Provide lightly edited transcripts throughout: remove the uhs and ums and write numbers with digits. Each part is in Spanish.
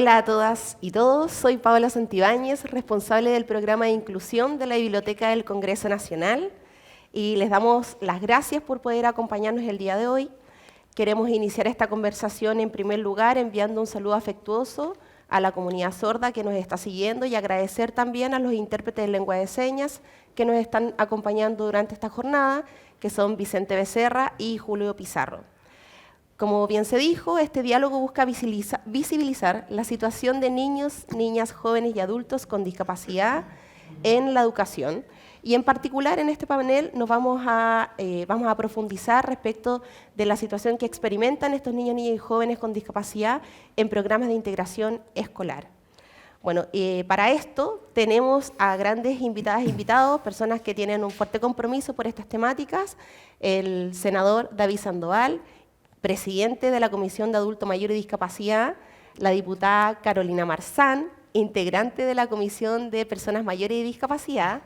Hola a todas y todos, soy Paola Santibáñez, responsable del programa de inclusión de la Biblioteca del Congreso Nacional y les damos las gracias por poder acompañarnos el día de hoy. Queremos iniciar esta conversación en primer lugar enviando un saludo afectuoso a la comunidad sorda que nos está siguiendo y agradecer también a los intérpretes de lengua de señas que nos están acompañando durante esta jornada, que son Vicente Becerra y Julio Pizarro. Como bien se dijo, este diálogo busca visibilizar la situación de niños, niñas, jóvenes y adultos con discapacidad en la educación. Y en particular en este panel nos vamos a profundizar respecto de la situación que experimentan estos niños, niñas y jóvenes con discapacidad en programas de integración escolar. Bueno, para esto tenemos a grandes invitadas e invitados, personas que tienen un fuerte compromiso por estas temáticas, el senador David Sandoval, presidente de la Comisión de Adulto Mayor y Discapacidad, la diputada Carolina Marzán, integrante de la Comisión de Personas Mayores y Discapacidad,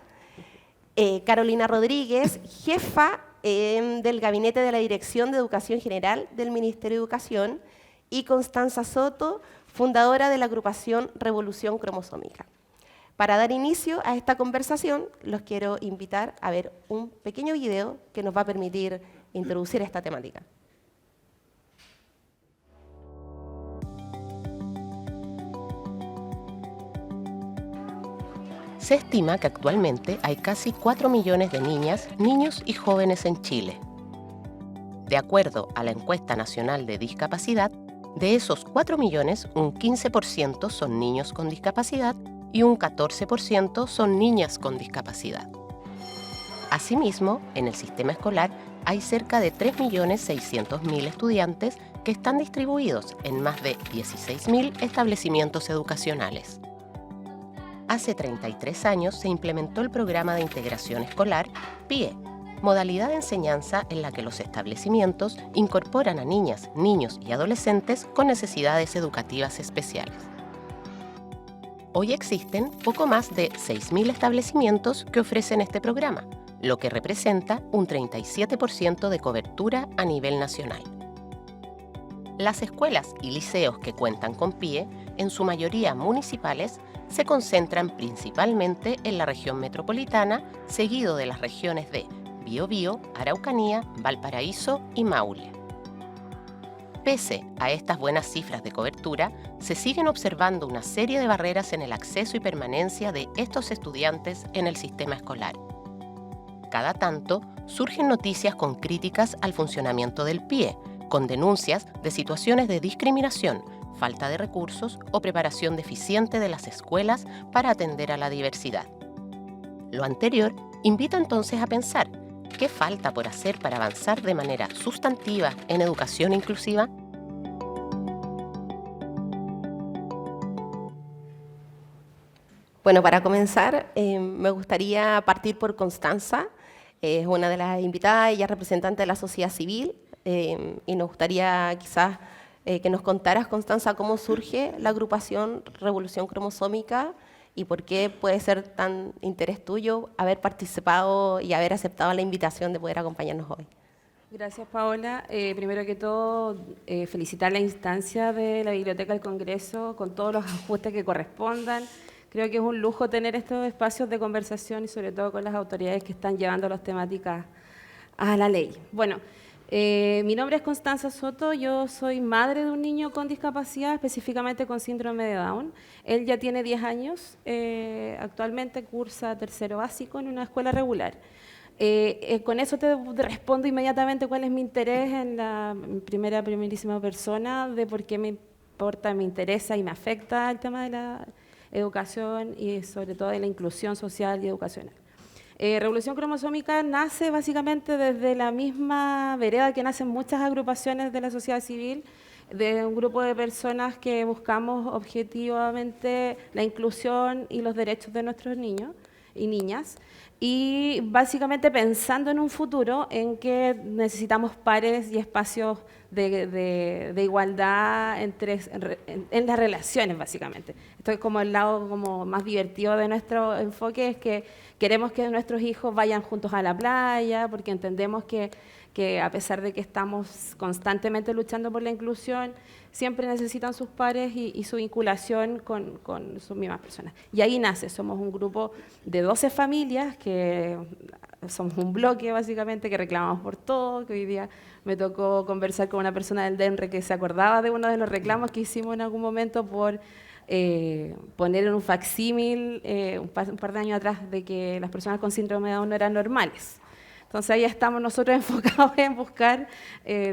Carolina Rodríguez, jefa del Gabinete de la Dirección de Educación General del Ministerio de Educación, y Constanza Soto, fundadora de la agrupación Revolución Cromosómica. Para dar inicio a esta conversación, los quiero invitar a ver un pequeño video que nos va a permitir introducir esta temática. Se estima que actualmente hay casi 4 millones de niñas, niños y jóvenes en Chile. De acuerdo a la Encuesta Nacional de Discapacidad, de esos 4 millones, un 15% son niños con discapacidad y un 14% son niñas con discapacidad. Asimismo, en el sistema escolar hay cerca de 3.600.000 estudiantes que están distribuidos en más de 16.000 establecimientos educacionales. Hace 33 años se implementó el programa de integración escolar, PIE, modalidad de enseñanza en la que los establecimientos incorporan a niñas, niños y adolescentes con necesidades educativas especiales. Hoy existen poco más de 6.000 establecimientos que ofrecen este programa, lo que representa un 37% de cobertura a nivel nacional. Las escuelas y liceos que cuentan con PIE, en su mayoría municipales, se concentran principalmente en la región metropolitana, seguido de las regiones de Biobío, Araucanía, Valparaíso y Maule. Pese a estas buenas cifras de cobertura, se siguen observando una serie de barreras en el acceso y permanencia de estos estudiantes en el sistema escolar. Cada tanto surgen noticias con críticas al funcionamiento del PIE, con denuncias de situaciones de discriminación, falta de recursos o preparación deficiente de las escuelas para atender a la diversidad. Lo anterior invita entonces a pensar, ¿qué falta por hacer para avanzar de manera sustantiva en educación inclusiva? Bueno, para comenzar, me gustaría partir por Constanza, es una de las invitadas, ella es representante de la sociedad civil, y nos gustaría quizás que nos contaras, Constanza, cómo surge la agrupación Revolución Cromosómica y por qué puede ser tan interés tuyo haber participado y haber aceptado la invitación de poder acompañarnos hoy. Gracias, Paola. Primero que todo, felicitar la instancia de la Biblioteca del Congreso con todos los ajustes que correspondan. Creo que es un lujo tener estos espacios de conversación y sobre todo con las autoridades que están llevando las temáticas a la ley. Bueno, mi nombre es Constanza Soto, yo soy madre de un niño con discapacidad, específicamente con síndrome de Down. Él ya tiene 10 años, actualmente cursa tercero básico en una escuela regular. Con eso te respondo inmediatamente cuál es mi interés en la primerísima persona, de por qué me importa, me interesa y me afecta el tema de la educación y sobre todo de la inclusión social y educacional. Revolución Cromosómica nace básicamente desde la misma vereda que nacen muchas agrupaciones de la sociedad civil, de un grupo de personas que buscamos objetivamente la inclusión y los derechos de nuestros niños y niñas. y básicamente pensando en un futuro en que necesitamos pares y espacios de igualdad en las relaciones, básicamente. Esto es como el lado como más divertido de nuestro enfoque, es que queremos que nuestros hijos vayan juntos a la playa, porque entendemos que a pesar de que estamos constantemente luchando por la inclusión, siempre necesitan sus pares y su vinculación con sus mismas personas. Y ahí nace, somos un grupo de 12 familias, que somos un bloque básicamente, que reclamamos por todo, que hoy día me tocó conversar con una persona del DENRE que se acordaba de uno de los reclamos que hicimos en algún momento por poner en un facsímil un par de años atrás de que las personas con síndrome de Down no eran normales. Entonces ahí estamos nosotros enfocados en buscar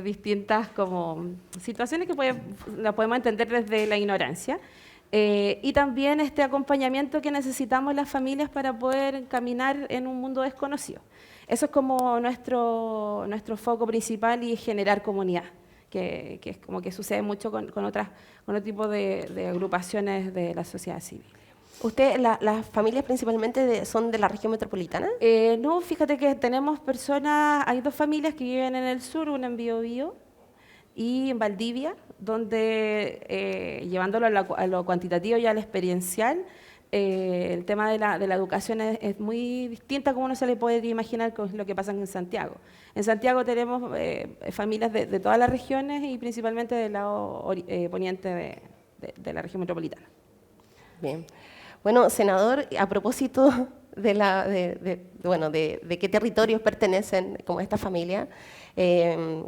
distintas como situaciones que las podemos entender desde la ignorancia. Y también este acompañamiento que necesitamos las familias para poder caminar en un mundo desconocido. Eso es como nuestro foco principal, y generar comunidad, que es como que sucede mucho con otro tipo de agrupaciones de la sociedad civil. ¿Usted, las familias principalmente son de la región metropolitana? No, fíjate que tenemos personas, hay 2 familias que viven en el sur, una en Biobío y en Valdivia, donde llevándolo a lo cuantitativo y a lo experiencial, el tema de la educación es muy distinta como uno se le puede imaginar con lo que pasa en Santiago. En Santiago tenemos familias de todas las regiones y principalmente del lado poniente de la región metropolitana. Bien. Bueno, senador, a propósito de qué territorios pertenecen como esta familia,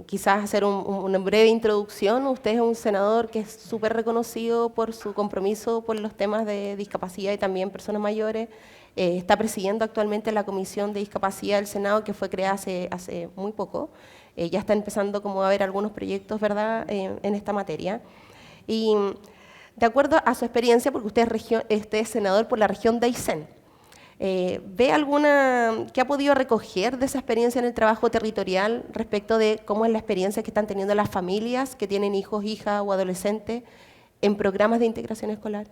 quizás hacer una breve introducción. Usted es un senador que es súper reconocido por su compromiso por los temas de discapacidad y también personas mayores. Está presidiendo actualmente la Comisión de Discapacidad del Senado, que fue creada hace muy poco. Ya está empezando como a haber algunos proyectos, ¿verdad?, en esta materia. Y de acuerdo a su experiencia, porque usted es senador por la región de Aysén, ¿ve alguna que ha podido recoger de esa experiencia en el trabajo territorial respecto de cómo es la experiencia que están teniendo las familias que tienen hijos, hijas o adolescentes en programas de integración escolar?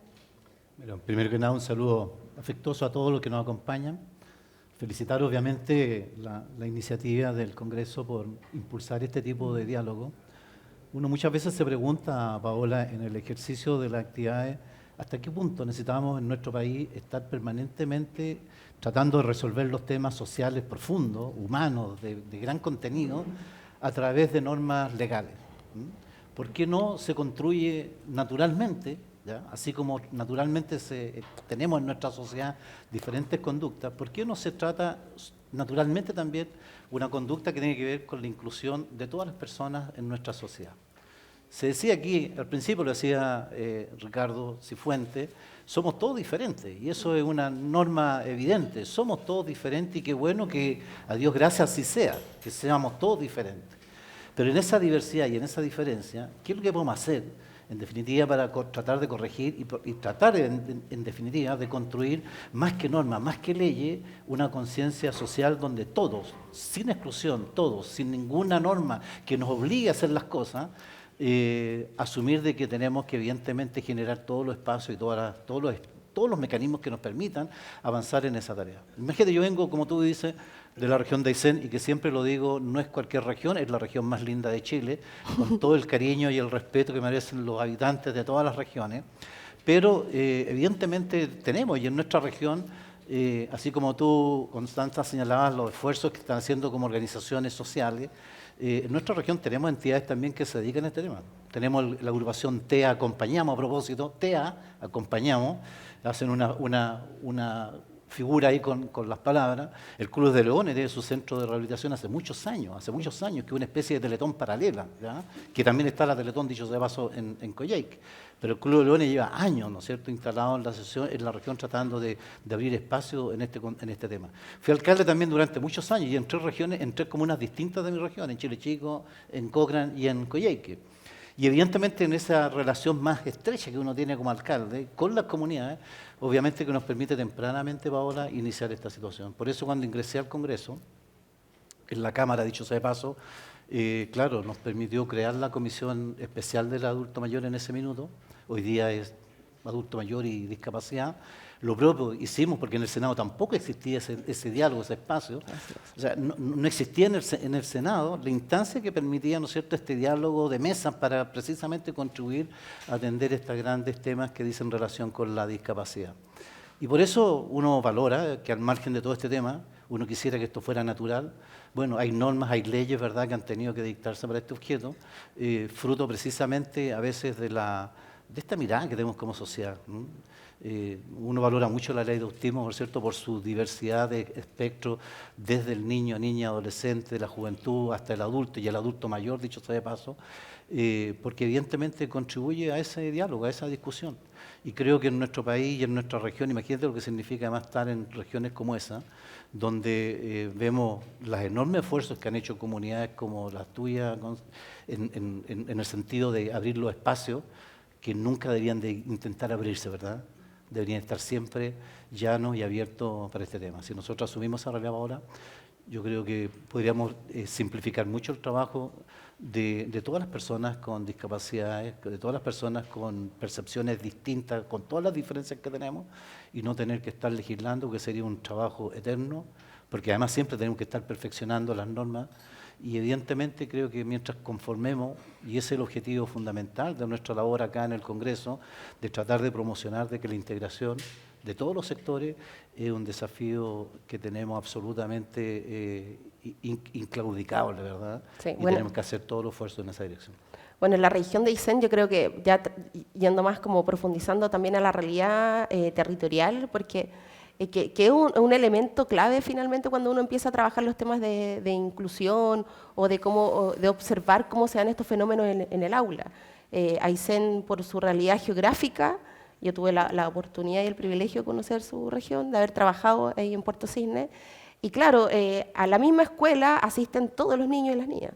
Bueno, primero que nada, un saludo afectuoso a todos los que nos acompañan. Felicitar obviamente la iniciativa del Congreso por impulsar este tipo de diálogo. Uno muchas veces se pregunta, Paola, en el ejercicio de las actividades, ¿hasta qué punto necesitamos en nuestro país estar permanentemente tratando de resolver los temas sociales profundos, humanos, de gran contenido, a través de normas legales? ¿Por qué no se construye naturalmente, ¿ya?, así como naturalmente tenemos en nuestra sociedad diferentes conductas? ¿Por qué no se trata naturalmente también una conducta que tiene que ver con la inclusión de todas las personas en nuestra sociedad? Se decía aquí, al principio lo decía Ricardo Cifuentes, somos todos diferentes, y eso es una norma evidente, somos todos diferentes, y qué bueno que, a Dios gracias, así sea, que seamos todos diferentes. Pero en esa diversidad y en esa diferencia, ¿qué es lo que podemos hacer, en definitiva, para tratar de corregir y tratar, en definitiva, de construir, más que normas, más que leyes, una conciencia social donde todos, sin exclusión, todos, sin ninguna norma que nos obligue a hacer las cosas, asumir de que tenemos que evidentemente generar todos los espacios y todos los mecanismos que nos permitan avanzar en esa tarea? Imagínate, yo vengo, como tú dices, de la región de Aysén, y que siempre lo digo, no es cualquier región, es la región más linda de Chile, con todo el cariño y el respeto que merecen los habitantes de todas las regiones, pero evidentemente tenemos, y en nuestra región, así como tú, Constanza, señalabas los esfuerzos que están haciendo como organizaciones sociales, en nuestra región tenemos entidades también que se dedican a este tema. Tenemos la agrupación TEA Acompañamos, a propósito, TEA Acompañamos, hacen una figura ahí con las palabras. El Club de Leones tiene su centro de rehabilitación hace muchos años, que es una especie de Teletón paralela, ¿ya?, que también está la Teletón, dicho sea de paso, en Coyhaique. Pero el Club de Leones lleva años, ¿no es cierto?, instalado en la región, tratando de abrir espacio en este tema. Fui alcalde también durante muchos años, y en 3 regiones, en 3 comunas distintas de mi región, en Chile Chico, en Cochrane y en Coyhaique. Y evidentemente en esa relación más estrecha que uno tiene como alcalde con las comunidades, obviamente que nos permite tempranamente, Paola, iniciar esta situación. Por eso, cuando ingresé al Congreso, en la Cámara, dicho sea de paso, claro, nos permitió crear la Comisión Especial del Adulto Mayor en ese minuto. Hoy día es Adulto Mayor y Discapacidad. Lo propio hicimos porque en el Senado tampoco existía ese diálogo, ese espacio. O sea, no existía en el Senado la instancia que permitía, ¿no es cierto?, este diálogo de mesas para precisamente contribuir a atender estos grandes temas que dicen relación con la discapacidad. Y por eso uno valora que al margen de todo este tema, uno quisiera que esto fuera natural. Bueno, hay normas, hay leyes, ¿verdad?, que han tenido que dictarse para este objeto, fruto precisamente a veces de esta mirada que tenemos como sociedad. Uno valora mucho la ley de autismo, ¿por cierto?, por su diversidad de espectro, desde el niño, niña, adolescente, la juventud, hasta el adulto y el adulto mayor, dicho sea de paso, porque evidentemente contribuye a ese diálogo, a esa discusión. Y creo que en nuestro país y en nuestra región, imagínate lo que significa además estar en regiones como esa, donde vemos los enormes esfuerzos que han hecho comunidades como las tuyas, en el sentido de abrir los espacios que nunca deberían de intentar abrirse, ¿verdad? Deberían estar siempre llanos y abiertos para este tema. Si nosotros asumimos esa realidad ahora, yo creo que podríamos simplificar mucho el trabajo de todas las personas con discapacidades, de todas las personas con percepciones distintas, con todas las diferencias que tenemos, y no tener que estar legislando, que sería un trabajo eterno, porque además siempre tenemos que estar perfeccionando las normas, y evidentemente creo que mientras conformemos, y ese es el objetivo fundamental de nuestra labor acá en el Congreso, de tratar de promocionar de que la integración de todos los sectores es un desafío que tenemos absolutamente inclaudicable, ¿verdad? Sí, y bueno, tenemos que hacer todo el esfuerzo en esa dirección. Bueno, en la región de Aysén yo creo que ya yendo más como profundizando también a la realidad territorial, porque que es un elemento clave finalmente cuando uno empieza a trabajar los temas de inclusión o de observar cómo se dan estos fenómenos en el aula. Aysén, por su realidad geográfica, yo tuve la oportunidad y el privilegio de conocer su región, de haber trabajado ahí en Puerto Cisne, y claro, a la misma escuela asisten todos los niños y las niñas.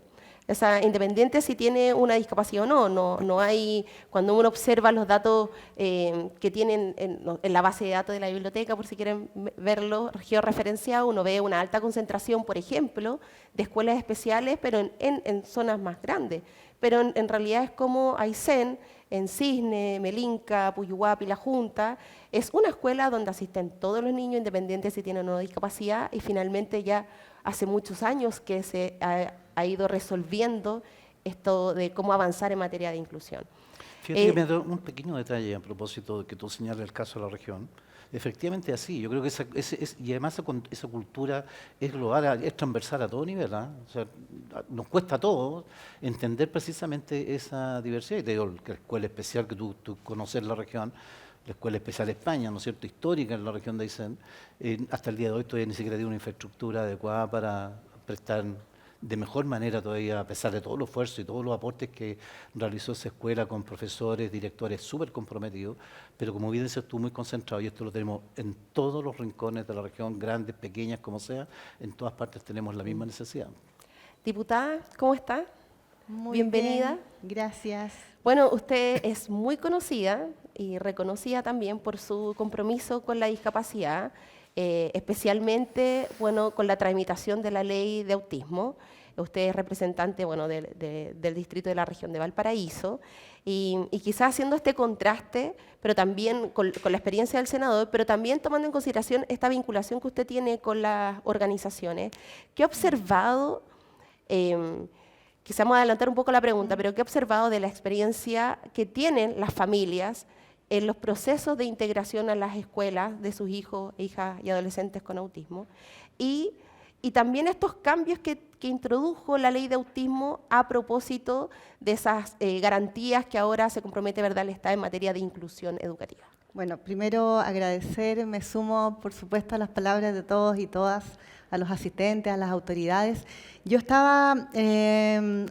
O sea, independiente si tiene una discapacidad o no hay, cuando uno observa los datos que tienen en la base de datos de la biblioteca, por si quieren verlo georreferenciado, uno ve una alta concentración, por ejemplo, de escuelas especiales, pero en zonas más grandes. Pero en realidad es como Aysén, en Cisne, Melinca, Puyuhuapi, La Junta, es una escuela donde asisten todos los niños, independientes si tienen una discapacidad, y finalmente ya hace muchos años que se ha ido resolviendo esto de cómo avanzar en materia de inclusión. Fíjate que me da un pequeño detalle a propósito de que tú señalas el caso de la región. Efectivamente así, yo creo que y además esa cultura es global, es transversal a todo nivel, ¿eh? O sea, nos cuesta a todos entender precisamente esa diversidad. Y te digo, que la escuela especial que tú conoces en la región, la Escuela Especial España, ¿no es cierto?, histórica en la región de Aysén, hasta el día de hoy todavía ni siquiera tiene una infraestructura adecuada para prestar de mejor manera todavía, a pesar de todo el esfuerzo y todos los aportes que realizó esa escuela con profesores, directores súper comprometidos, pero como bien dices tú, muy concentrado, y esto lo tenemos en todos los rincones de la región, grandes, pequeñas, como sea, en todas partes tenemos la misma necesidad. Diputada, ¿cómo está? Muy Bienvenida. bien, gracias. Bueno, usted es muy conocida y reconocida también por su compromiso con la discapacidad, especialmente bueno, con la tramitación de la ley de autismo. Usted es representante bueno, del distrito de la región de Valparaíso y quizás haciendo este contraste, pero también con la experiencia del senador, pero también tomando en consideración esta vinculación que usted tiene con las organizaciones. ¿Qué ha observado? Quizás vamos a adelantar un poco la pregunta, pero ¿qué ha observado de la experiencia que tienen las familias en los procesos de integración a las escuelas de sus hijos, hijas y adolescentes con autismo? Y también estos cambios que introdujo la ley de autismo a propósito de esas garantías que ahora se compromete, ¿verdad?, el Estado en materia de inclusión educativa. Bueno, primero agradecer, me sumo por supuesto a las palabras de todos y todas, a los asistentes, a las autoridades. Yo estaba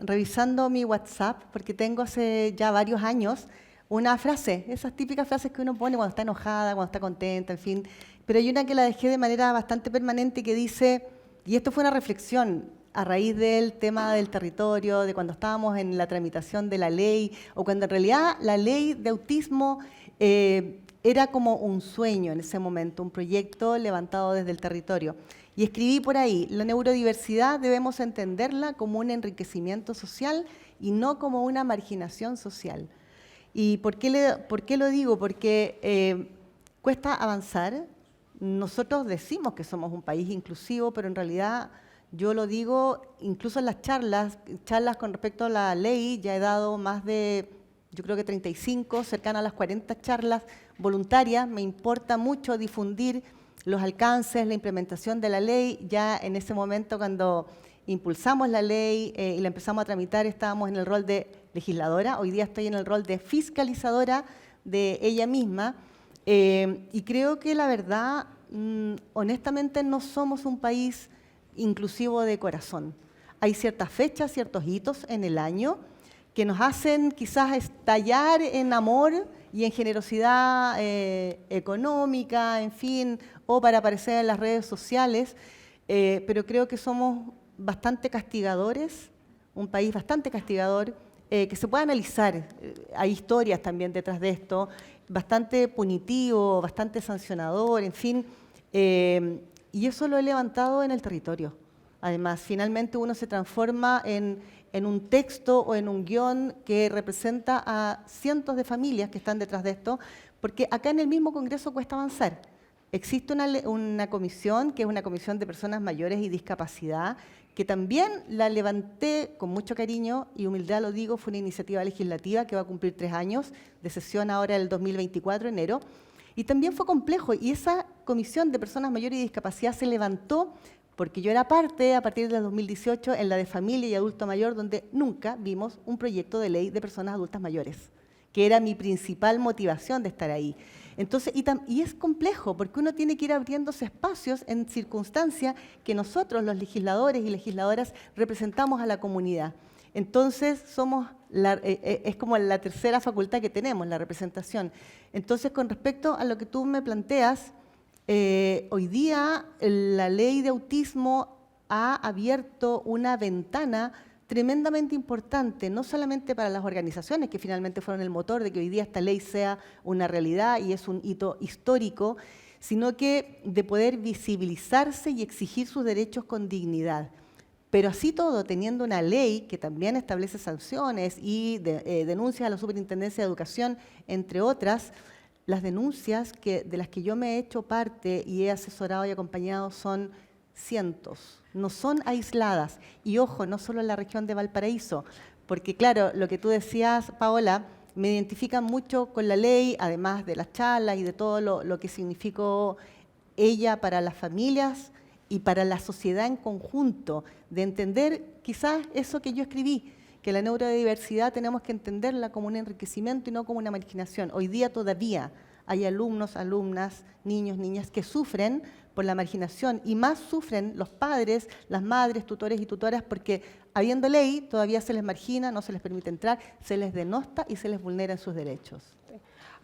revisando mi WhatsApp porque tengo hace ya varios años una frase, esas típicas frases que uno pone cuando está enojada, cuando está contenta, en fin. Pero hay una que la dejé de manera bastante permanente que dice, y esto fue una reflexión a raíz del tema del territorio, de cuando estábamos en la tramitación de la ley, o cuando en realidad la ley de autismo era como un sueño en ese momento, un proyecto levantado desde el territorio. Y escribí por ahí, la neurodiversidad debemos entenderla como un enriquecimiento social y no como una marginación social. ¿Y por qué lo digo? Porque cuesta avanzar. Nosotros decimos que somos un país inclusivo, pero en realidad yo lo digo, incluso en las charlas con respecto a la ley, ya he dado más de, yo creo que 35, cercana a las 40 charlas voluntarias. Me importa mucho difundir los alcances, la implementación de la ley. Ya en ese momento, cuando impulsamos la ley y la empezamos a tramitar, estábamos en el rol de legisladora. Hoy día estoy en el rol de fiscalizadora de ella misma. Y creo que la verdad, honestamente, no somos un país inclusivo de corazón. Hay ciertas fechas, ciertos hitos en el año que nos hacen quizás estallar en amor y en generosidad económica, en fin, o para aparecer en las redes sociales, pero creo que somos bastante castigadores, un país bastante castigador, que se puede analizar. Hay historias también detrás de esto, bastante punitivo, bastante sancionador, en fin, y eso lo he levantado en el territorio. Además, finalmente uno se transforma en un texto o en un guión que representa a cientos de familias que están detrás de esto, porque acá en el mismo Congreso cuesta avanzar. Existe una comisión, que es una comisión de personas mayores y discapacidad, que también la levanté con mucho cariño y humildad, lo digo, fue una iniciativa legislativa que va a cumplir 3 años, de sesión ahora el 2024, enero, y también fue complejo, y esa comisión de personas mayores y discapacidad se levantó porque yo era parte, a partir del 2018, en la de familia y adulto mayor, donde nunca vimos un proyecto de ley de personas adultas mayores, que era mi principal motivación de estar ahí. Entonces, y es complejo, porque uno tiene que ir abriéndose espacios en circunstancias que nosotros, los legisladores y legisladoras, representamos a la comunidad. Entonces, es como la tercera facultad que tenemos, la representación. Entonces, con respecto a lo que tú me planteas, hoy día la ley de autismo ha abierto una ventana tremendamente importante, no solamente para las organizaciones que finalmente fueron el motor de que hoy día esta ley sea una realidad y es un hito histórico, sino que de poder visibilizarse y exigir sus derechos con dignidad. Pero así todo, teniendo una ley que también establece sanciones y denuncias a la Superintendencia de Educación, entre otras, las denuncias de las que yo me he hecho parte y he asesorado y acompañado son cientos, no son aisladas. Y ojo, no solo en la región de Valparaíso, porque claro, lo que tú decías, Paola, me identifica mucho con la ley, además de las charlas y de todo lo que significó ella para las familias y para la sociedad en conjunto, de entender quizás eso que yo escribí, que la neurodiversidad tenemos que entenderla como un enriquecimiento y no como una marginación. Hoy día todavía hay alumnos, alumnas, niños, niñas que sufren por la marginación y más sufren los padres, las madres, tutores y tutoras porque habiendo ley todavía se les margina, no se les permite entrar, se les denosta y se les vulneran sus derechos.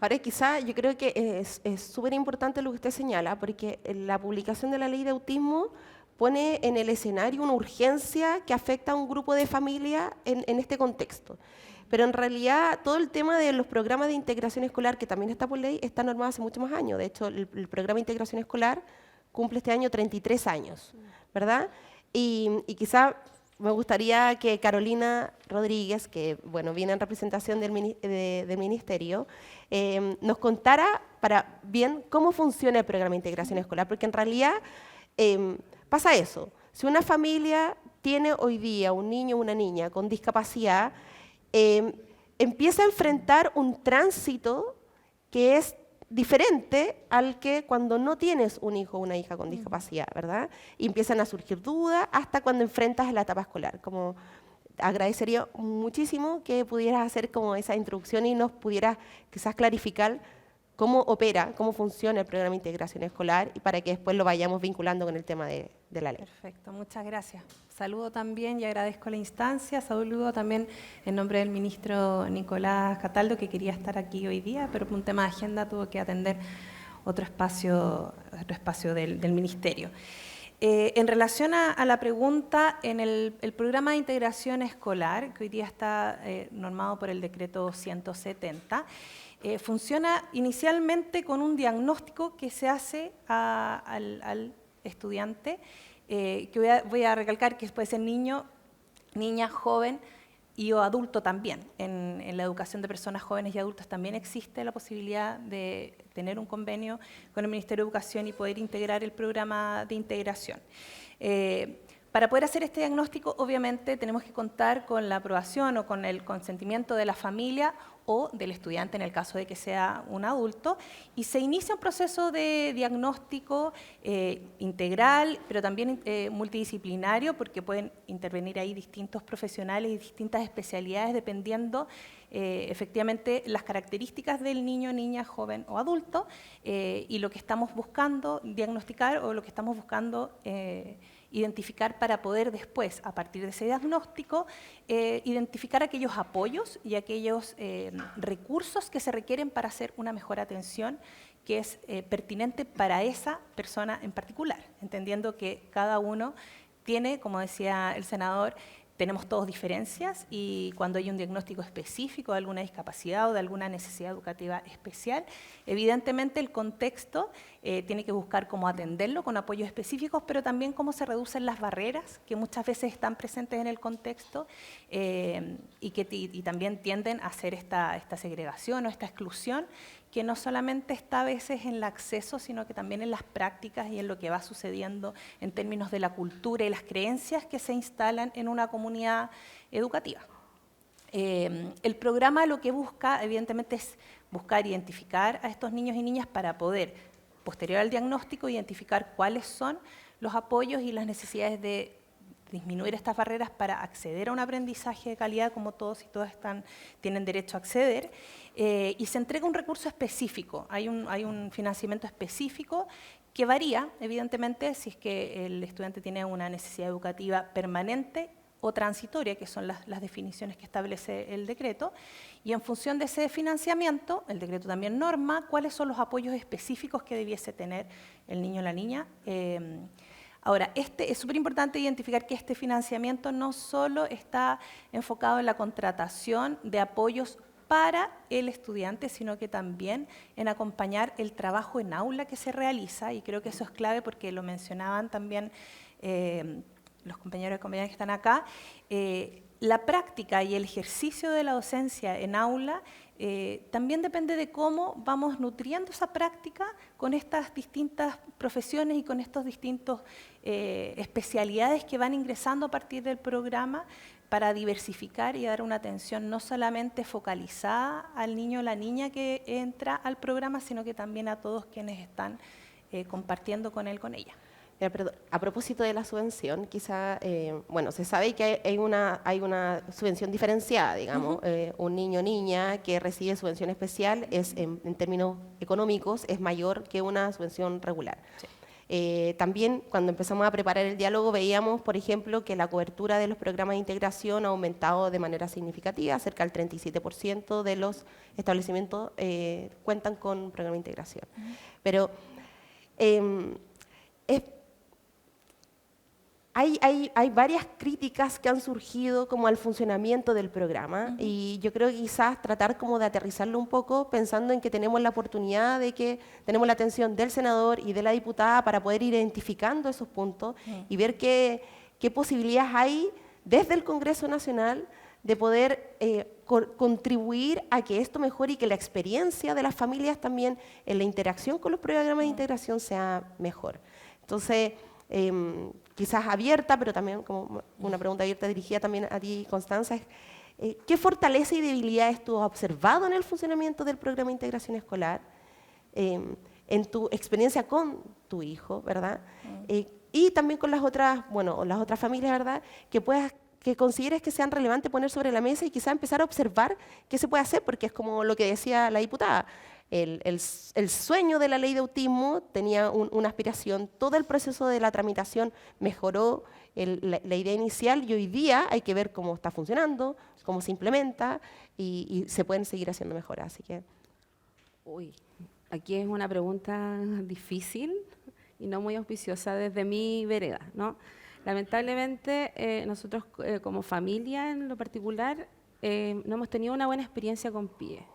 Ahora, quizá yo creo que es súper importante lo que usted señala, porque la publicación de la ley de autismo pone en el escenario una urgencia que afecta a un grupo de familias en este contexto. Pero en realidad todo el tema de los programas de integración escolar, que también está por ley, está normado hace muchos más años. De hecho, el programa de integración escolar cumple este año 33 años, ¿verdad? Y quizá me gustaría que Carolina Rodríguez, que bueno, viene en representación del Ministerio, nos contara para bien cómo funciona el programa de integración escolar, porque en realidad pasa eso. Si una familia tiene hoy día un niño o una niña con discapacidad, empieza a enfrentar un tránsito que es diferente al que cuando no tienes un hijo o una hija con discapacidad, ¿verdad? Y empiezan a surgir dudas hasta cuando enfrentas la etapa escolar. Como agradecería muchísimo que pudieras hacer como esa introducción y nos pudieras quizás clarificar cómo opera, cómo funciona el programa de integración escolar y para que después lo vayamos vinculando con el tema de la ley. Perfecto, muchas gracias. Saludo también y agradezco la instancia. Saludo también en nombre del ministro Nicolás Cataldo, que quería estar aquí hoy día, pero por un tema de agenda tuvo que atender otro espacio del ministerio. En relación a la pregunta, en el programa de integración escolar, que hoy día está normado por el decreto 170, funciona inicialmente con un diagnóstico que se hace al estudiante, que voy a recalcar que puede ser niño, niña, joven, y o adulto también. En la educación de personas jóvenes y adultos también existe la posibilidad de tener un convenio con el Ministerio de Educación y poder integrar el programa de integración. Para poder hacer este diagnóstico, obviamente, tenemos que contar con la aprobación o con el consentimiento de la familia o del estudiante en el caso de que sea un adulto, y se inicia un proceso de diagnóstico integral, pero también multidisciplinario, porque pueden intervenir ahí distintos profesionales y distintas especialidades dependiendo efectivamente las características del niño, niña, joven o adulto, y lo que estamos buscando diagnosticar o lo que estamos buscando identificar para poder después, a partir de ese diagnóstico, identificar aquellos apoyos y aquellos recursos que se requieren para hacer una mejor atención que es pertinente para esa persona en particular, entendiendo que cada uno tiene, como decía el senador, tenemos todos diferencias y cuando hay un diagnóstico específico de alguna discapacidad o de alguna necesidad educativa especial, evidentemente el contexto tiene que buscar cómo atenderlo con apoyos específicos, pero también cómo se reducen las barreras que muchas veces están presentes en el contexto y también tienden a hacer esta segregación o esta exclusión, que no solamente está a veces en el acceso, sino que también en las prácticas y en lo que va sucediendo en términos de la cultura y las creencias que se instalan en una comunidad educativa. El programa lo que busca, evidentemente, es buscar identificar a estos niños y niñas para poder, posterior al diagnóstico, identificar cuáles son los apoyos y las necesidades de disminuir estas barreras para acceder a un aprendizaje de calidad como todos y todas tienen derecho a acceder, y se entrega un recurso específico, hay un financiamiento específico que varía, evidentemente, si es que el estudiante tiene una necesidad educativa permanente o transitoria, que son las definiciones que establece el decreto, y en función de ese financiamiento, el decreto también norma cuáles son los apoyos específicos que debiese tener el niño o la niña. Ahora, es súper importante identificar que este financiamiento no solo está enfocado en la contratación de apoyos para el estudiante, sino que también en acompañar el trabajo en aula que se realiza, y creo que eso es clave porque lo mencionaban también los compañeros y compañeras que están acá. La práctica y el ejercicio de la docencia en aula también depende de cómo vamos nutriendo esa práctica con estas distintas profesiones y con estos distintos especialidades que van ingresando a partir del programa para diversificar y dar una atención no solamente focalizada al niño o la niña que entra al programa, sino que también a todos quienes están compartiendo con él, con ella. Perdón, a propósito de la subvención, quizá, bueno, se sabe que hay una subvención diferenciada, digamos, un niño o niña que recibe subvención especial es, en términos económicos, es mayor que una subvención regular. Sí. También, cuando empezamos a preparar el diálogo, veíamos, por ejemplo, que la cobertura de los programas de integración ha aumentado de manera significativa, cerca del 37% de los establecimientos cuentan con programa de integración. Pero hay varias críticas que han surgido como al funcionamiento del programa y yo creo que quizás tratar como de aterrizarlo un poco pensando en que tenemos la oportunidad de que tenemos la atención del senador y de la diputada para poder ir identificando esos puntos y ver qué posibilidades hay desde el Congreso Nacional de poder contribuir a que esto mejore y que la experiencia de las familias también en la interacción con los programas de integración sea mejor. Entonces, quizás abierta, pero también como una pregunta abierta dirigida también a ti, Constanza, ¿qué fortaleza y debilidades tú has observado en el funcionamiento del programa de integración escolar, en tu experiencia con tu hijo, ¿verdad? Y también con las otras familias, ¿verdad? Que consideres que sean relevantes poner sobre la mesa y quizás empezar a observar qué se puede hacer, porque es como lo que decía la diputada. El sueño de la ley de autismo tenía una aspiración, todo el proceso de la tramitación mejoró la idea inicial y hoy día hay que ver cómo está funcionando, cómo se implementa y se pueden seguir haciendo mejoras. Así que... Uy, aquí es una pregunta difícil y no muy auspiciosa desde mi vereda, ¿no? Lamentablemente nosotros como familia en lo particular no hemos tenido una buena experiencia con PIE.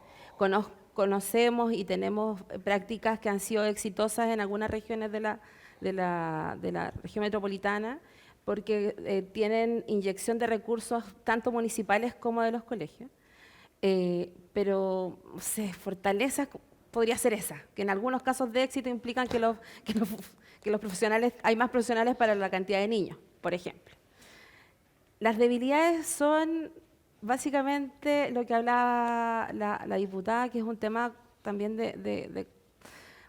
Conocemos y tenemos prácticas que han sido exitosas en algunas regiones de la región metropolitana, porque tienen inyección de recursos tanto municipales como de los colegios. Pero, no sé, fortalezas podría ser esa, que en algunos casos de éxito implican que los profesionales, hay más profesionales para la cantidad de niños, por ejemplo. Las debilidades son básicamente lo que hablaba la diputada, que es un tema también de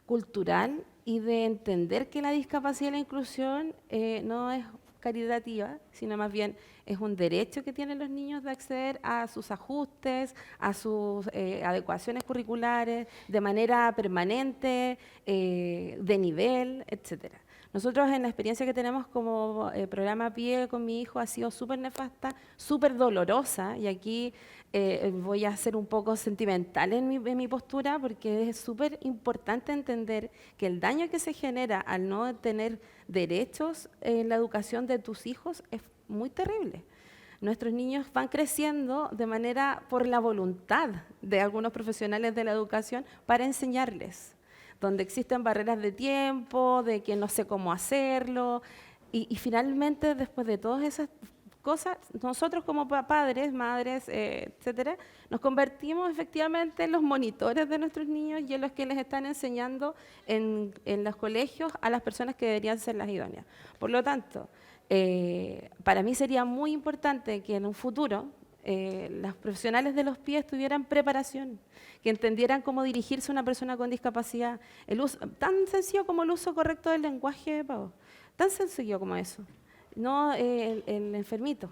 cultural y de entender que la discapacidad y la inclusión no es caritativa, sino más bien es un derecho que tienen los niños de acceder a sus ajustes, a sus adecuaciones curriculares, de manera permanente, de nivel, etcétera. Nosotros en la experiencia que tenemos como programa PIE con mi hijo ha sido súper nefasta, súper dolorosa, y aquí voy a ser un poco sentimental en mi postura, porque es súper importante entender que el daño que se genera al no tener derechos en la educación de tus hijos es muy terrible. Nuestros niños van creciendo de manera por la voluntad de algunos profesionales de la educación para enseñarles, donde existen barreras de tiempo, de que no sé cómo hacerlo, y finalmente, después de todas esas cosas, nosotros como padres, madres, etcétera, nos convertimos efectivamente en los monitores de nuestros niños y en los que les están enseñando en los colegios a las personas que deberían ser las idóneas. Por lo tanto, para mí sería muy importante que en un futuro los profesionales de los PIE tuvieran preparación, que entendieran cómo dirigirse a una persona con discapacidad, tan sencillo como el uso correcto del lenguaje, Pau, tan sencillo como eso. No el enfermito,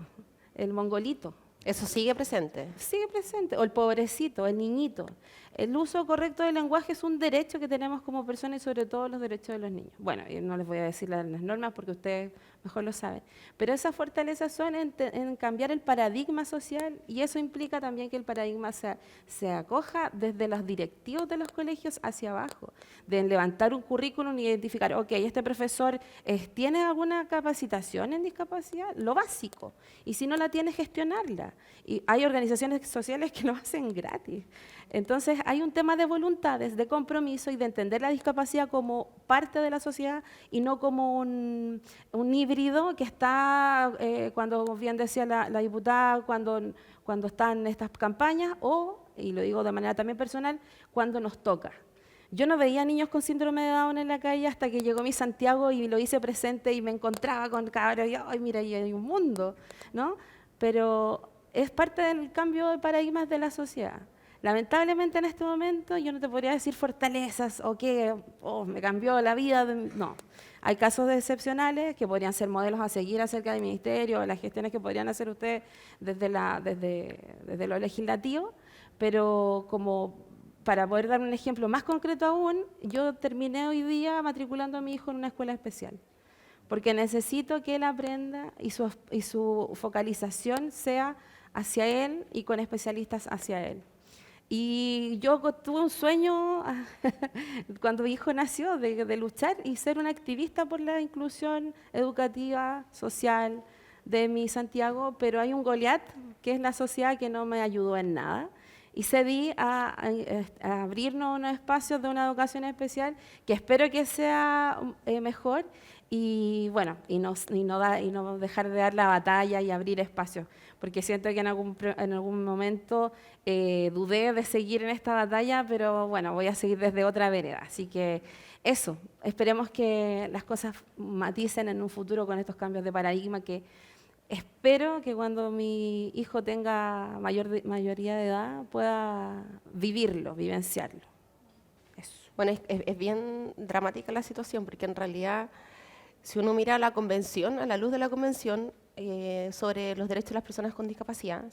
el mongolito. ¿Eso sigue presente? Sigue presente, o el pobrecito, el niñito. El uso correcto del lenguaje es un derecho que tenemos como personas y sobre todo los derechos de los niños. Bueno, yo no les voy a decir las normas porque ustedes mejor lo saben, pero esas fortalezas son en cambiar el paradigma social, y eso implica también que el paradigma se acoja desde los directivos de los colegios hacia abajo, de levantar un currículum y identificar, ok, este profesor tiene alguna capacitación en discapacidad, lo básico, y si no la tiene, gestionarla. Y hay organizaciones sociales que lo hacen gratis. Entonces hay un tema de voluntades, de compromiso y de entender la discapacidad como parte de la sociedad y no como un híbrido que está, cuando bien decía la diputada, cuando están estas campañas o, y lo digo de manera también personal, cuando nos toca. Yo no veía niños con síndrome de Down en la calle hasta que llegó mi Santiago y lo hice presente y me encontraba con cabros y, ay, mira, ahí hay un mundo, ¿no? Pero es parte del cambio de paradigmas de la sociedad. Lamentablemente en este momento yo no te podría decir fortalezas o que me cambió la vida, no. Hay casos excepcionales que podrían ser modelos a seguir acerca del ministerio, las gestiones que podrían hacer ustedes desde lo legislativo, pero como para poder dar un ejemplo más concreto aún, yo terminé hoy día matriculando a mi hijo en una escuela especial, porque necesito que él aprenda y su focalización sea hacia él y con especialistas hacia él. Y yo tuve un sueño cuando mi hijo nació de luchar y ser una activista por la inclusión educativa, social de mi Santiago, pero hay un Goliat, que es la sociedad, que no me ayudó en nada. Y cedí a abrirnos unos espacios de una educación especial que espero que sea mejor y bueno, y no dejar de dar la batalla y abrir espacios, porque siento que en algún momento dudé de seguir en esta batalla, pero bueno, voy a seguir desde otra vereda. Así que eso, esperemos que las cosas maticen en un futuro con estos cambios de paradigma que espero que cuando mi hijo tenga mayoría de edad pueda vivenciarlo. Eso. Bueno, es bien dramática la situación, porque en realidad, si uno mira la convención, a la luz de la convención sobre los derechos de las personas con discapacidad,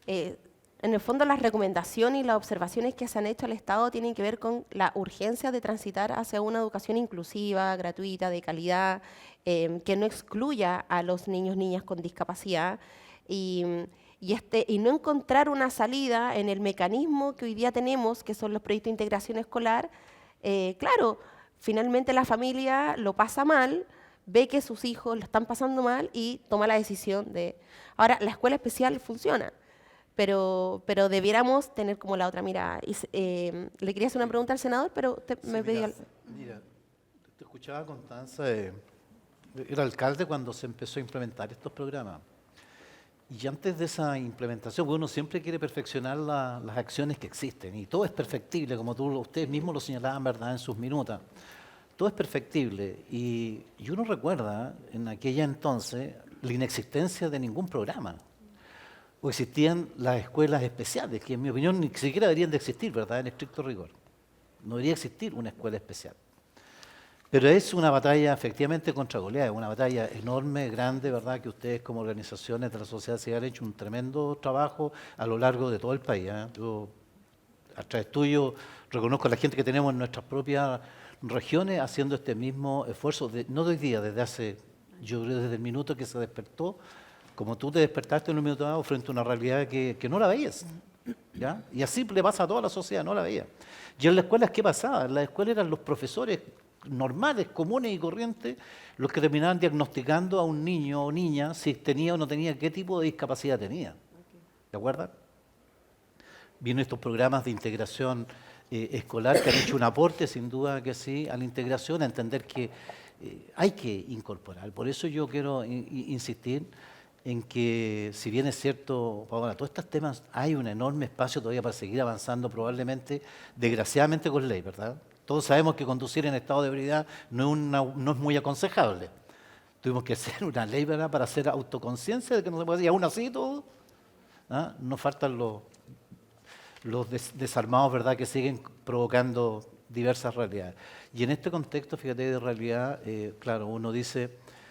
en el fondo las recomendaciones y las observaciones que se han hecho al Estado tienen que ver con la urgencia de transitar hacia una educación inclusiva, gratuita, de calidad, que no excluya a los niños, niñas con discapacidad y no encontrar una salida en el mecanismo que hoy día tenemos, que son los proyectos de integración escolar. Claro, finalmente la familia lo pasa mal, ve que sus hijos lo están pasando mal y toma la decisión de... Ahora, la escuela especial funciona, pero debiéramos tener como la otra mirada. Le quería hacer una pregunta al senador, pero me pedía... Mira, te escuchaba, Constanza, era alcalde cuando se empezó a implementar estos programas. Y antes de esa implementación, uno siempre quiere perfeccionar las acciones que existen. Y todo es perfectible, como ustedes mismos lo señalaban, ¿verdad?, en sus minutas. Todo es perfectible. Y uno recuerda en aquella entonces la inexistencia de ningún programa. O existían las escuelas especiales, que en mi opinión ni siquiera deberían de existir, ¿verdad?, en estricto rigor. No debería existir una escuela especial. Pero es una batalla efectivamente contra Goliat, es una batalla enorme, grande, ¿verdad?, que ustedes como organizaciones de la sociedad civil han hecho un tremendo trabajo a lo largo de todo el país. Yo, a través tuyo, reconozco a la gente que tenemos en nuestras propias regiones haciendo este mismo esfuerzo, no de hoy día, desde hace, yo creo desde el minuto que se despertó, como tú te despertaste en un minuto dado frente a una realidad que no la veías. ¿Ya? Y así le pasa a toda la sociedad, no la veía. Y en las escuelas, ¿qué pasaba? En las escuelas eran los profesores normales, comunes y corrientes, los que terminaban diagnosticando a un niño o niña si tenía o no tenía, qué tipo de discapacidad tenía. ¿De acuerdo? Vienen estos programas de integración escolar que han hecho un aporte, sin duda que sí, a la integración, a entender que hay que incorporar. Por eso yo quiero insistir en que, si bien es cierto, Paola, todos estos temas, hay un enorme espacio todavía para seguir avanzando, probablemente, desgraciadamente con ley, ¿verdad? Todos sabemos que conducir en estado de ebriedad no es muy aconsejable. Tuvimos que hacer una ley, ¿verdad?, para hacer autoconciencia de que no se puede hacer, y aún así todo, nos faltan los desarmados, ¿verdad?, que siguen provocando diversas realidades. Y en este contexto, fíjate, de realidad, claro, uno dice,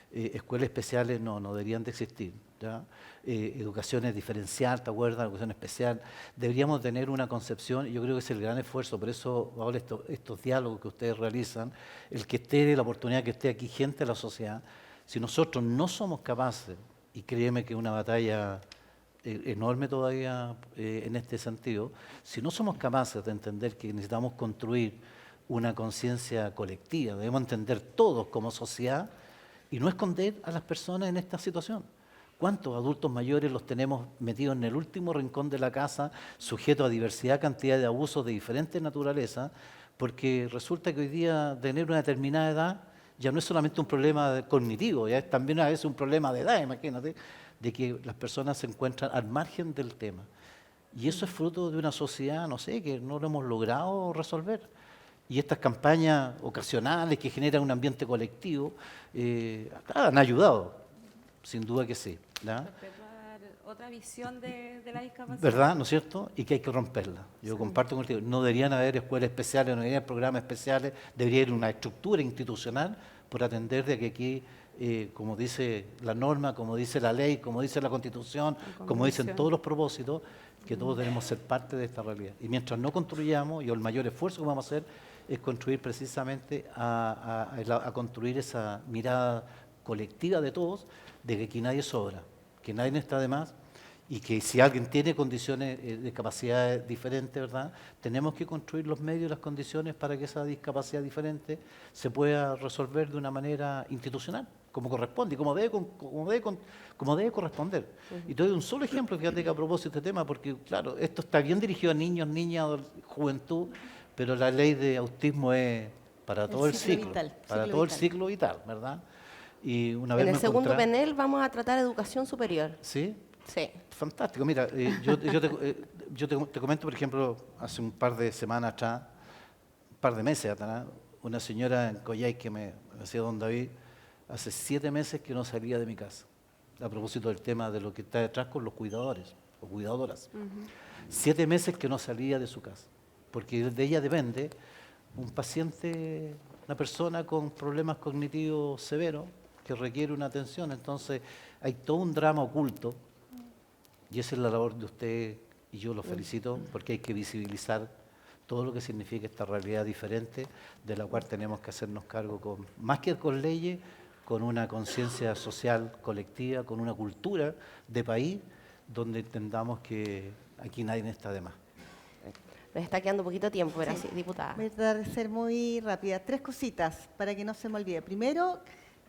escuelas especiales no deberían de existir, ¿ya? Educación diferencial, ¿te acuerdas? Educación especial. Deberíamos tener una concepción, y yo creo que es el gran esfuerzo, por eso ahora estos diálogos que ustedes realizan, el que esté, la oportunidad que esté aquí gente de la sociedad, si nosotros no somos capaces, y créeme que es una batalla enorme todavía en este sentido, si no somos capaces de entender que necesitamos construir una conciencia colectiva, debemos entender todos como sociedad y no esconder a las personas en esta situación. ¿Cuántos adultos mayores los tenemos metidos en el último rincón de la casa, sujetos a diversidad cantidad de abusos de diferentes naturalezas? Porque resulta que hoy día tener una determinada edad ya no es solamente un problema cognitivo, ya es también a veces un problema de edad, imagínate, de que las personas se encuentran al margen del tema. Y eso es fruto de una sociedad, no sé, que no lo hemos logrado resolver. Y estas campañas ocasionales que generan un ambiente colectivo han ayudado, sin duda que sí. ¿Ya? Otra visión de la discapacidad. ¿Verdad? ¿No es cierto? Y que hay que romperla. Yo comparto contigo. No deberían haber escuelas especiales, no deberían haber programas especiales, debería haber una estructura institucional por atender de que aquí, como dice la norma, como dice la ley, como dice la Constitución, como dicen todos los propósitos, que todos debemos ser parte de esta realidad. Y mientras no construyamos, y el mayor esfuerzo que vamos a hacer es construir precisamente a construir esa mirada colectiva de todos, de que aquí nadie sobra, que nadie está de más, y que si alguien tiene condiciones de capacidades diferentes, ¿verdad?, tenemos que construir los medios y las condiciones para que esa discapacidad diferente se pueda resolver de una manera institucional, como corresponde y como debe corresponder. Y te doy un solo ejemplo, fíjate que a propósito de este tema, porque claro, esto está bien dirigido a niños, niñas, juventud, pero la ley de autismo es para todo el ciclo, para todo el ciclo vital, ¿verdad? Y una vez en el segundo panel vamos a tratar educación superior. ¿Sí? Sí. Fantástico. Mira, yo te comento, por ejemplo, hace un par de semanas atrás, un par de meses atrás, una señora en Coyhai que me decía, don David, hace 7 meses que no salía de mi casa, a propósito del tema de lo que está detrás con los cuidadores o cuidadoras. 7 meses que no salía de su casa, porque de ella depende un paciente, una persona con problemas cognitivos severos que requiere una atención. Entonces hay todo un drama oculto, y esa es la labor de usted, y yo lo felicito, porque hay que visibilizar todo lo que significa esta realidad diferente, de la cual tenemos que hacernos cargo, más que con leyes, con una conciencia social colectiva, con una cultura de país, donde entendamos que aquí nadie está de más. Nos está quedando poquito tiempo, ¿verdad, sí, diputada? Voy a tratar de ser muy rápida. 3 cositas para que no se me olvide. Primero,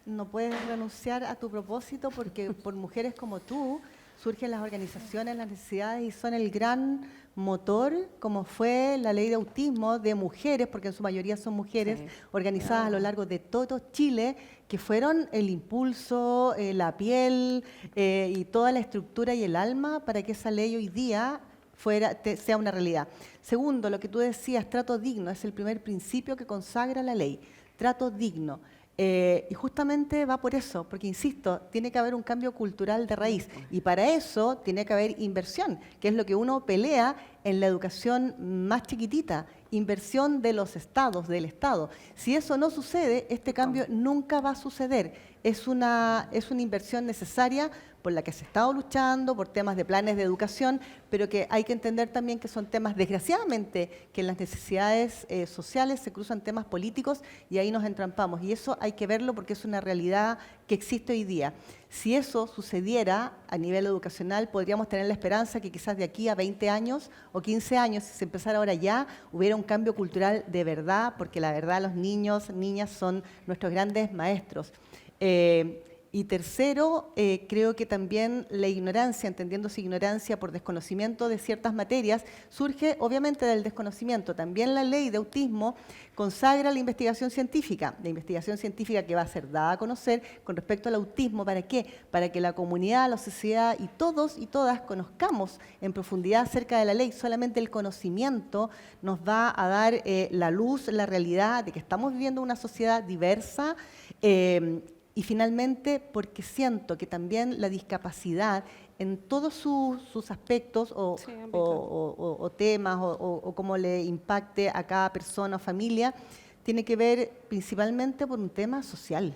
no puedes renunciar a tu propósito porque por mujeres como tú surgen las organizaciones, las necesidades y son el gran motor, como fue la ley de autismo de mujeres, porque en su mayoría son mujeres organizadas a lo largo de todo Chile, que fueron el impulso, la piel y toda la estructura y el alma para que esa ley hoy día sea una realidad. Segundo, lo que tú decías, trato digno, es el primer principio que consagra la ley, trato digno. Y justamente va por eso, porque insisto, tiene que haber un cambio cultural de raíz y para eso tiene que haber inversión, que es lo que uno pelea en la educación más chiquitita, inversión de los estados, del Estado. Si eso no sucede, este cambio nunca va a suceder. Es una inversión necesaria por la que se ha estado luchando, por temas de planes de educación, pero que hay que entender también que son temas, desgraciadamente, que en las necesidades sociales se cruzan temas políticos y ahí nos entrampamos. Y eso hay que verlo porque es una realidad que existe hoy día. Si eso sucediera a nivel educacional, podríamos tener la esperanza que quizás de aquí a 20 años o 15 años, si se empezara ahora ya, hubiera un cambio cultural de verdad, porque la verdad los niños, niñas son nuestros grandes maestros. Y tercero, creo que también la ignorancia, entendiéndose ignorancia por desconocimiento de ciertas materias, surge obviamente del desconocimiento. También la ley de autismo consagra la investigación científica que va a ser dada a conocer con respecto al autismo. ¿Para qué? Para que la comunidad, la sociedad y todos y todas conozcamos en profundidad acerca de la ley. Solamente el conocimiento nos va a dar la luz, la realidad de que estamos viviendo una sociedad diversa, y finalmente, porque siento que también la discapacidad en todos sus aspectos o temas o cómo le impacte a cada persona o familia, tiene que ver principalmente por un tema social.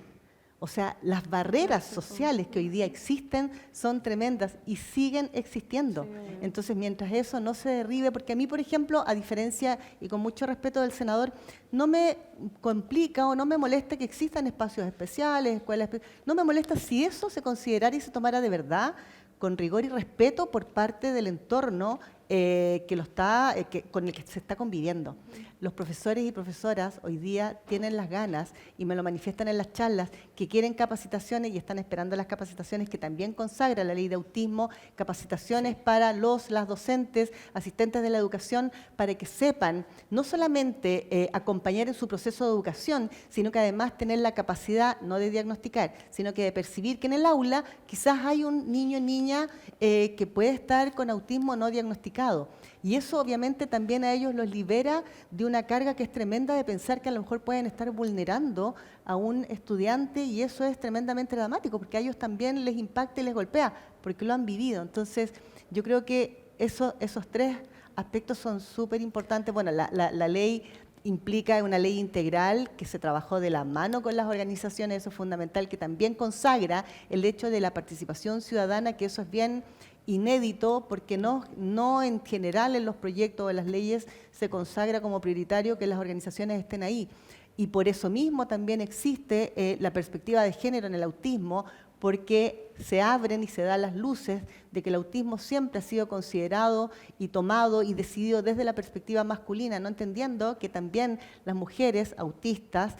O sea, las barreras sociales que hoy día existen son tremendas y siguen existiendo. Entonces, mientras eso no se derribe, porque a mí, por ejemplo, a diferencia y con mucho respeto del senador, no me complica o no me molesta que existan espacios especiales, escuelas especiales. No me molesta si eso se considerara y se tomara de verdad con rigor y respeto por parte del entorno con el que se está conviviendo. Los profesores y profesoras hoy día tienen las ganas, y me lo manifiestan en las charlas, que quieren capacitaciones y están esperando las capacitaciones que también consagra la ley de autismo, capacitaciones para las docentes, asistentes de la educación, para que sepan no solamente acompañar en su proceso de educación, sino que además tener la capacidad no de diagnosticar, sino que de percibir que en el aula quizás hay un niño o niña que puede estar con autismo no diagnosticado. Y eso obviamente también a ellos los libera de una carga que es tremenda de pensar que a lo mejor pueden estar vulnerando a un estudiante, y eso es tremendamente dramático porque a ellos también les impacta y les golpea porque lo han vivido. Entonces yo creo que esos tres aspectos son súper importantes. Bueno, la ley implica una ley integral que se trabajó de la mano con las organizaciones, eso es fundamental, que también consagra el hecho de la participación ciudadana, que eso es bien inédito, porque no en general en los proyectos o en las leyes se consagra como prioritario que las organizaciones estén ahí. Y por eso mismo también existe la perspectiva de género en el autismo, porque se abren y se dan las luces de que el autismo siempre ha sido considerado y tomado y decidido desde la perspectiva masculina, no entendiendo que también las mujeres autistas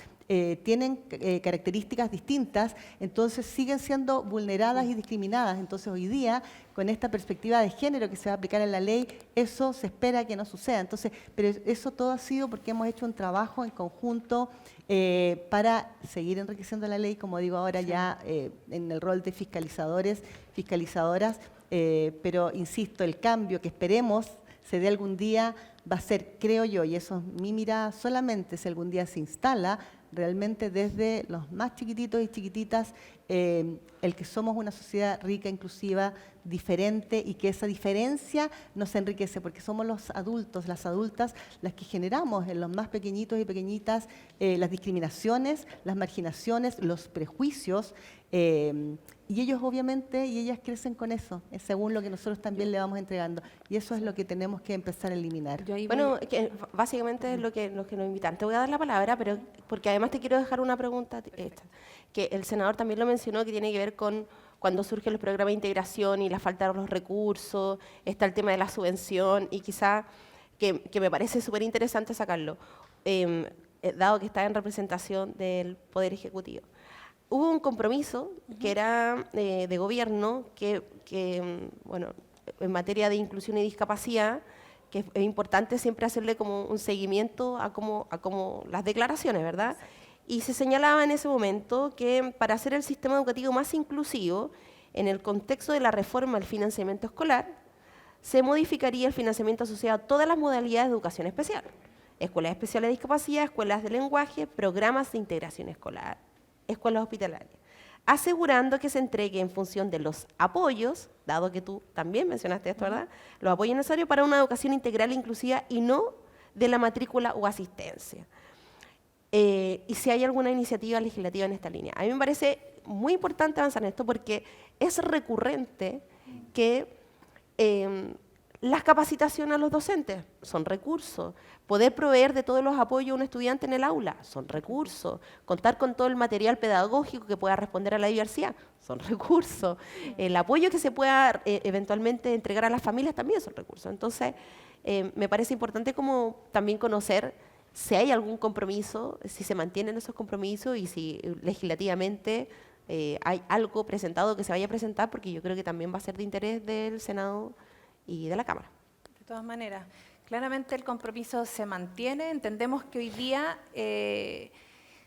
tienen características distintas, entonces siguen siendo vulneradas y discriminadas. Entonces hoy día, con esta perspectiva de género que se va a aplicar en la ley, eso se espera que no suceda. Entonces, pero eso todo ha sido porque hemos hecho un trabajo en conjunto para seguir enriqueciendo la ley, como digo ahora ya en el rol de fiscalizadores, fiscalizadoras, pero insisto, el cambio que esperemos se dé algún día va a ser, creo yo, y eso es mi mirada, solamente si algún día se instala realmente desde los más chiquititos y chiquititas, el que somos una sociedad rica, inclusiva, diferente, y que esa diferencia nos enriquece, porque somos los adultos, las adultas, las que generamos en los más pequeñitos y pequeñitas las discriminaciones, las marginaciones, los prejuicios, y ellos obviamente, y ellas crecen con eso, según lo que nosotros también le vamos entregando, y eso es lo que tenemos que empezar a eliminar. Bueno, que básicamente es lo que nos invitan. Te voy a dar la palabra, pero porque además te quiero dejar una pregunta, que el senador también lo mencionó, que tiene que ver con cuando surgen los programas de integración y la falta de los recursos, está el tema de la subvención, y quizá que me parece súper interesante sacarlo, dado que está en representación del Poder Ejecutivo. hubo un compromiso que era de gobierno bueno, en materia de inclusión y discapacidad, que es importante siempre hacerle como un seguimiento a como las declaraciones, ¿verdad? Y se señalaba en ese momento que para hacer el sistema educativo más inclusivo, en el contexto de la reforma del financiamiento escolar, se modificaría el financiamiento asociado a todas las modalidades de educación especial. Escuelas especiales de discapacidad, escuelas de lenguaje, programas de integración escolar, escuelas hospitalarias, asegurando que se entregue en función de los apoyos, dado que tú también mencionaste esto, ¿verdad? Los apoyos necesarios para una educación integral e inclusiva y no de la matrícula o asistencia. Y si hay alguna iniciativa legislativa en esta línea. A mí me parece muy importante avanzar en esto porque es recurrente que las capacitaciones a los docentes son recursos, poder proveer de todos los apoyos a un estudiante en el aula son recursos, contar con todo el material pedagógico que pueda responder a la diversidad son recursos, el apoyo que se pueda eventualmente entregar a las familias también son recursos. Entonces, me parece importante como también conocer si hay algún compromiso, si se mantienen esos compromisos y si legislativamente hay algo presentado que se vaya a presentar, porque yo creo que también va a ser de interés del Senado y de la Cámara. De todas maneras, claramente el compromiso se mantiene. Entendemos que hoy día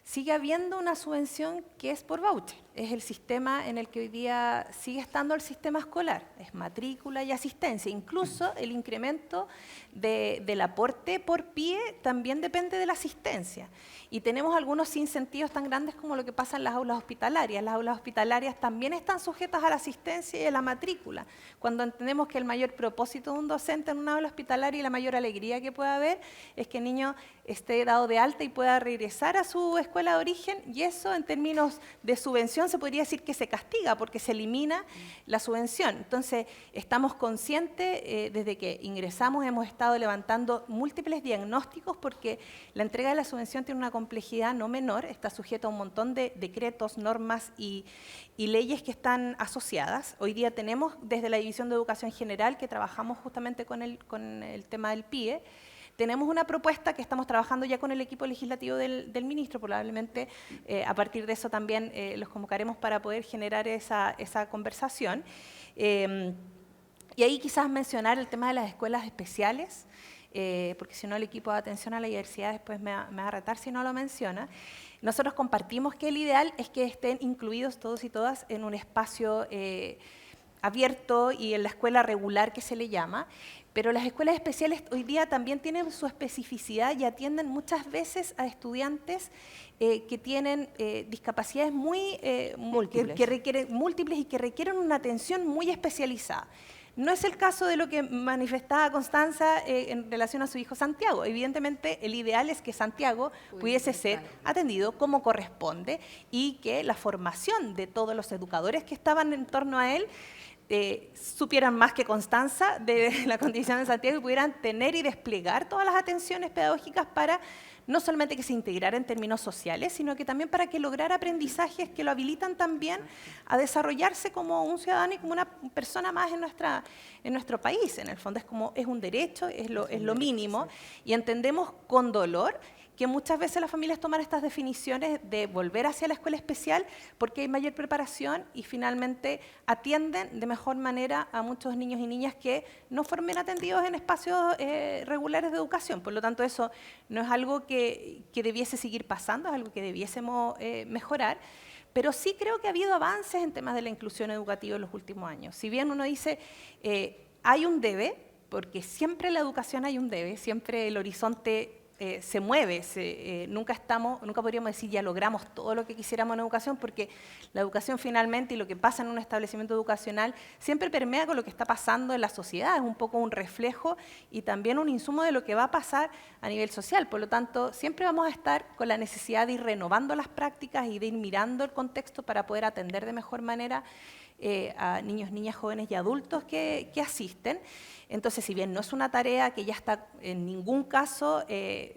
sigue habiendo una subvención que es por voucher. Es el sistema en el que hoy día sigue estando el sistema escolar. Es matrícula y asistencia. Incluso el incremento del aporte por pie también depende de la asistencia. Y tenemos algunos incentivos tan grandes como lo que pasa en las aulas hospitalarias. Las aulas hospitalarias también están sujetas a la asistencia y a la matrícula. Cuando entendemos que el mayor propósito de un docente en una aula hospitalaria y la mayor alegría que pueda haber es que el niño esté dado de alta y pueda regresar a su escuela de origen, y eso en términos de subvención se podría decir que se castiga porque se elimina la subvención. Entonces, estamos conscientes, desde que ingresamos hemos estado levantando múltiples diagnósticos porque la entrega de la subvención tiene una complejidad no menor, está sujeta a un montón de decretos, normas y leyes que están asociadas. Hoy día tenemos desde la División de Educación General, que trabajamos justamente con el tema del PIE, tenemos una propuesta que estamos trabajando ya con el equipo legislativo del ministro, probablemente a partir de eso también los convocaremos para poder generar esa conversación. Y ahí quizás mencionar el tema de las escuelas especiales, porque si no el equipo de atención a la diversidad después me va a retar si no lo menciona. Nosotros compartimos que el ideal es que estén incluidos todos y todas en un espacio abierto y en la escuela regular que se le llama, pero las escuelas especiales hoy día también tienen su especificidad y atienden muchas veces a estudiantes que tienen discapacidades múltiples y que requieren una atención muy especializada. No es el caso de lo que manifestaba Constanza en relación a su hijo Santiago. Evidentemente, el ideal es que Santiago pudiese ser atendido como corresponde y que la formación de todos los educadores que estaban en torno a él supieran más que Constanza de la condición de Santiago y pudieran tener y desplegar todas las atenciones pedagógicas para no solamente que se integrara en términos sociales, sino que también para que lograra aprendizajes que lo habilitan también a desarrollarse como un ciudadano y como una persona más en nuestro país. En el fondo es un derecho, es lo mínimo, y entendemos con dolor que muchas veces las familias toman estas definiciones de volver hacia la escuela especial porque hay mayor preparación y finalmente atienden de mejor manera a muchos niños y niñas que no fueron atendidos en espacios regulares de educación. Por lo tanto, eso no es algo que debiese seguir pasando, es algo que debiésemos mejorar. Pero sí creo que ha habido avances en temas de la inclusión educativa en los últimos años. Si bien uno dice, hay un debe, porque siempre en la educación hay un debe, siempre el horizonte se mueve, nunca podríamos decir ya logramos todo lo que quisiéramos en educación, porque la educación finalmente y lo que pasa en un establecimiento educacional siempre permea con lo que está pasando en la sociedad, es un poco un reflejo y también un insumo de lo que va a pasar a nivel social. Por lo tanto, siempre vamos a estar con la necesidad de ir renovando las prácticas y de ir mirando el contexto para poder atender de mejor manera a niños, niñas, jóvenes y adultos que asisten. Entonces, si bien no es una tarea que ya está en ningún caso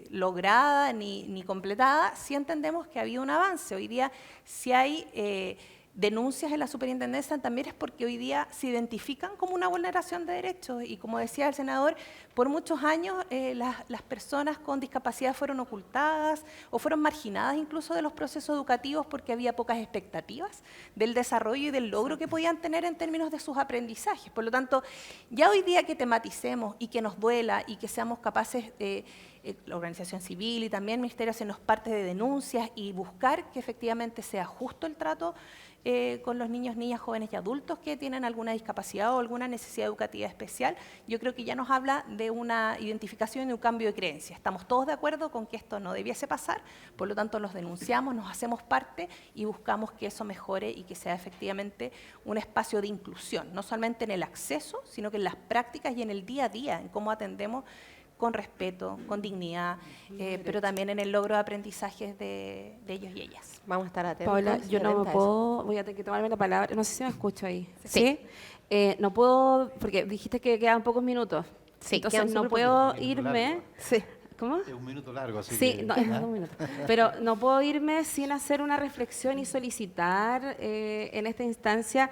lograda ni completada, sí entendemos que ha habido un avance. Hoy día sí hay denuncias en la superintendencia también es porque hoy día se identifican como una vulneración de derechos y como decía el senador, por muchos años las personas con discapacidad fueron ocultadas o fueron marginadas incluso de los procesos educativos porque había pocas expectativas del desarrollo y del logro que podían tener en términos de sus aprendizajes. Por lo tanto, ya hoy día que tematicemos y que nos duela y que seamos capaces la organización civil y también el Ministerio hacernos parte de denuncias y buscar que efectivamente sea justo el trato con los niños, niñas, jóvenes y adultos que tienen alguna discapacidad o alguna necesidad educativa especial, yo creo que ya nos habla de una identificación y un cambio de creencia. Estamos todos de acuerdo con que esto no debiese pasar, por lo tanto los denunciamos, nos hacemos parte y buscamos que eso mejore y que sea efectivamente un espacio de inclusión, no solamente en el acceso, sino que en las prácticas y en el día a día, en cómo atendemos con respeto, con dignidad, pero también en el logro de aprendizajes de ellos y ellas. Vamos a estar atentos. Paola, yo no me puedo, voy a tener que tomarme la palabra, no sé si me escucho ahí. ¿Sí? No puedo, porque dijiste que quedan pocos minutos. Sí, entonces quedan no súper puedo poquitos. irme. Sí. ¿Cómo? Es un minuto largo, así Sí, que... no, es 2 minutos. Pero no puedo irme sin hacer una reflexión y solicitar en esta instancia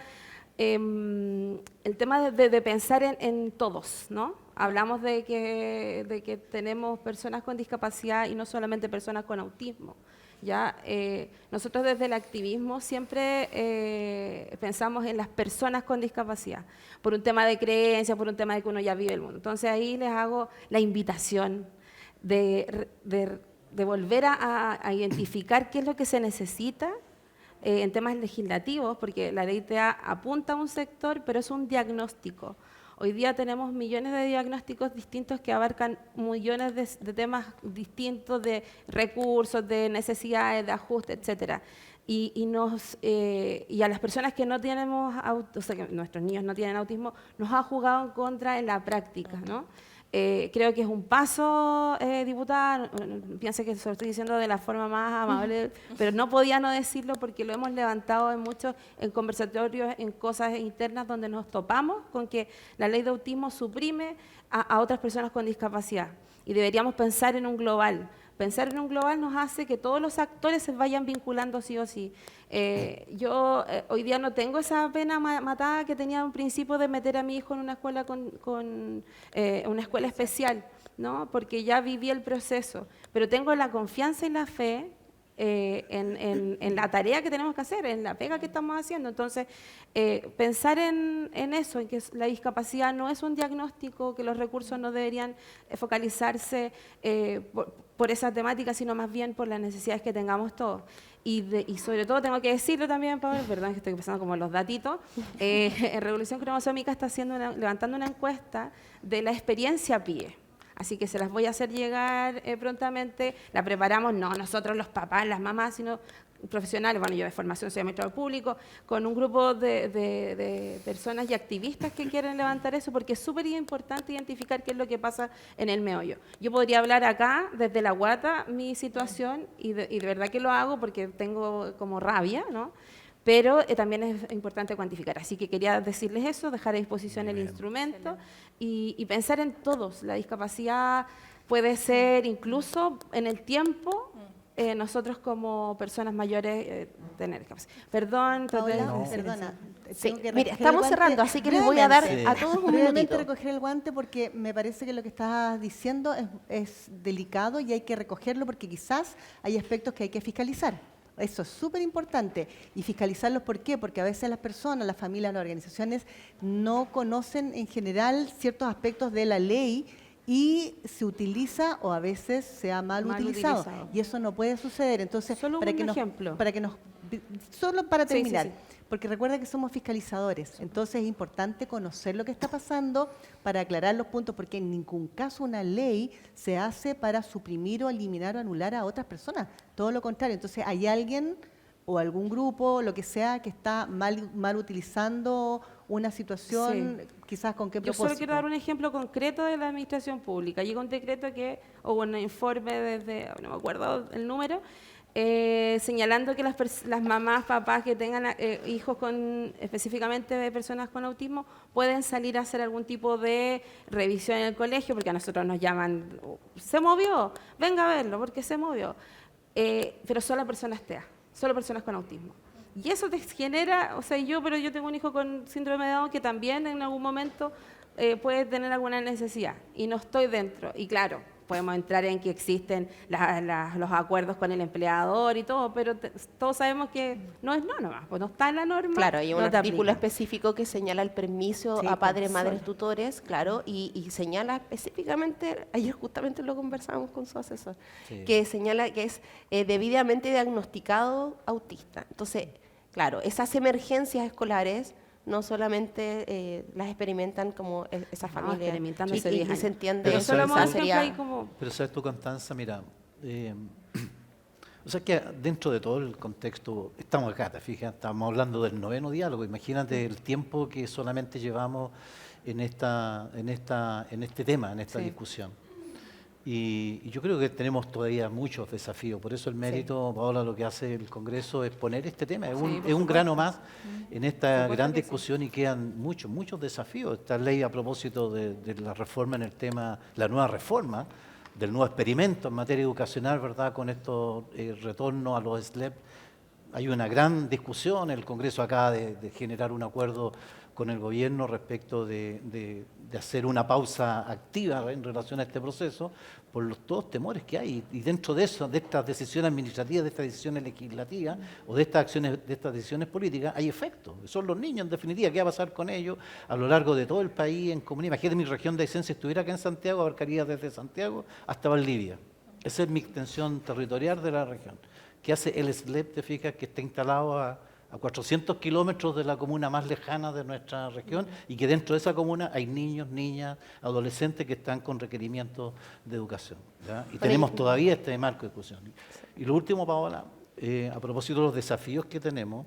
el tema de pensar en todos, ¿no? Hablamos de que tenemos personas con discapacidad y no solamente personas con autismo. ¿Ya? Nosotros desde el activismo siempre pensamos en las personas con discapacidad, por un tema de creencia, por un tema de que uno ya vive el mundo. Entonces ahí les hago la invitación de volver a identificar qué es lo que se necesita en temas legislativos, porque la ley TEA apunta a un sector, pero es un diagnóstico. Hoy día tenemos millones de diagnósticos distintos que abarcan millones de temas distintos, de recursos, de necesidades, de ajustes, etcétera. Y a las personas que no tenemos, o sea, que nuestros niños no tienen autismo, nos ha jugado en contra en la práctica, ¿no? Creo que es un paso, diputada, pienso que se lo estoy diciendo de la forma más amable, pero no podía no decirlo porque lo hemos levantado en conversatorios, en cosas internas donde nos topamos con que la ley de autismo suprime a otras personas con discapacidad y deberíamos pensar en un global. Pensar en un global nos hace que todos los actores se vayan vinculando sí o sí. Yo hoy día no tengo esa pena matada que tenía un principio de meter a mi hijo en una escuela una escuela especial, ¿no? Porque ya viví el proceso, pero tengo la confianza y la fe en la tarea que tenemos que hacer, en la pega que estamos haciendo. Entonces, pensar en eso, en que la discapacidad no es un diagnóstico, que los recursos no deberían focalizarse por esa temática, sino más bien por las necesidades que tengamos todos. Y sobre todo tengo que decirlo también, Pablo, perdón que estoy empezando como los datitos, Revolución Cromosómica está levantando una encuesta de la experiencia PIE. Así que se las voy a hacer llegar prontamente. La preparamos, no nosotros los papás, las mamás, sino profesionales, bueno, yo de formación soy administrador público, con un grupo de personas y activistas que quieren levantar eso, porque es súper importante identificar qué es lo que pasa en el meollo. Yo podría hablar acá, desde la guata, mi situación, y de verdad que lo hago porque tengo como rabia, ¿no? Pero también es importante cuantificar. Así que quería decirles eso, dejar a disposición el instrumento y pensar en todos. La discapacidad puede ser incluso en el tiempo, nosotros como personas mayores tener discapacidad. Perdón, Paola, No. perdona. Sí, Tengo que mire, recoger estamos el guante cerrando, así que les voy a dar brevemente. a todos un Brevemente minutito. recoger el guante porque me parece que lo que estás diciendo es delicado y hay que recogerlo porque quizás hay aspectos que hay que fiscalizar. Eso es súper importante. Y fiscalizarlos, ¿por qué? Porque a veces las personas, las familias, las organizaciones no conocen en general ciertos aspectos de la ley y se utiliza o a veces se ha mal utilizado. Y eso no puede suceder. Entonces, Solo un ejemplo. Solo para Sí, sí, terminar, sí. porque recuerda que somos fiscalizadores, entonces es importante conocer lo que está pasando para aclarar los puntos, porque en ningún caso una ley se hace para suprimir o eliminar o anular a otras personas, todo lo contrario. Entonces hay alguien o algún grupo, lo que sea, que está mal utilizando una situación, quizás con qué Yo propósito. solo quiero dar un ejemplo concreto de la administración pública. Llega un decreto o un informe desde, no me acuerdo el número, señalando que las mamás, papás que tengan hijos específicamente de personas con autismo pueden salir a hacer algún tipo de revisión en el colegio, porque a nosotros nos llaman, ¿se movió? Venga a verlo, porque se movió. Pero solo personas TEA, solo personas con autismo. Y eso te genera, o sea, pero yo tengo un hijo con síndrome de Down que también en algún momento puede tener alguna necesidad y no estoy dentro. Y claro, podemos entrar en que existen los acuerdos con el empleador y todo, pero todos sabemos que no es nomás, pues no está en la norma. Claro, hay un no te artículo aplica. específico que señala el permiso Sí, a padres, pues, madres, solo. tutores, claro, y señala específicamente, ayer justamente lo conversamos con su asesor, Sí. que señala que es debidamente diagnosticado autista. Entonces, claro, esas emergencias escolares no solamente las experimentan como esas No, familias, experimentando hace y 10 años. se entiende Pero Pero solo ¿sabes hemos tú? visto que sería- hay como... Pero sabes tú, Constanza, mira, o sea que dentro de todo el contexto, estamos acá, te fijas, estamos hablando del 9º diálogo, imagínate el tiempo que solamente llevamos en este tema, en esta Sí. discusión. Y yo creo que tenemos todavía muchos desafíos, por eso el mérito, Paola, lo que hace el Congreso es poner este tema, es Sí, un, por es un grano más en esta supuesto gran que sí. discusión y quedan muchos desafíos. Esta ley a propósito de la reforma en el tema, la nueva reforma, del nuevo experimento en materia educacional, ¿verdad? Con estos retornos a los SLEP, hay una gran discusión, el Congreso acaba de generar un acuerdo con el gobierno respecto de hacer una pausa activa en relación a este proceso por todos los temores que hay. Y dentro de eso, de estas decisiones administrativas, de estas decisiones legislativas o de estas acciones, de estas decisiones políticas, hay efectos. Son los niños, en definitiva, ¿qué va a pasar con ellos a lo largo de todo el país, en comunidad? Imagínate, mi región de Aysén, si estuviera acá en Santiago, abarcaría desde Santiago hasta Valdivia. Esa es mi extensión territorial de la región. ¿Qué hace el SLEP, te fijas, que está instalado a 400 kilómetros de la comuna más lejana de nuestra región y que dentro de esa comuna hay niños, niñas, adolescentes que están con requerimientos de educación, ¿ya? Y tenemos todavía este marco de discusión. Y lo último, Paola, a propósito de los desafíos que tenemos,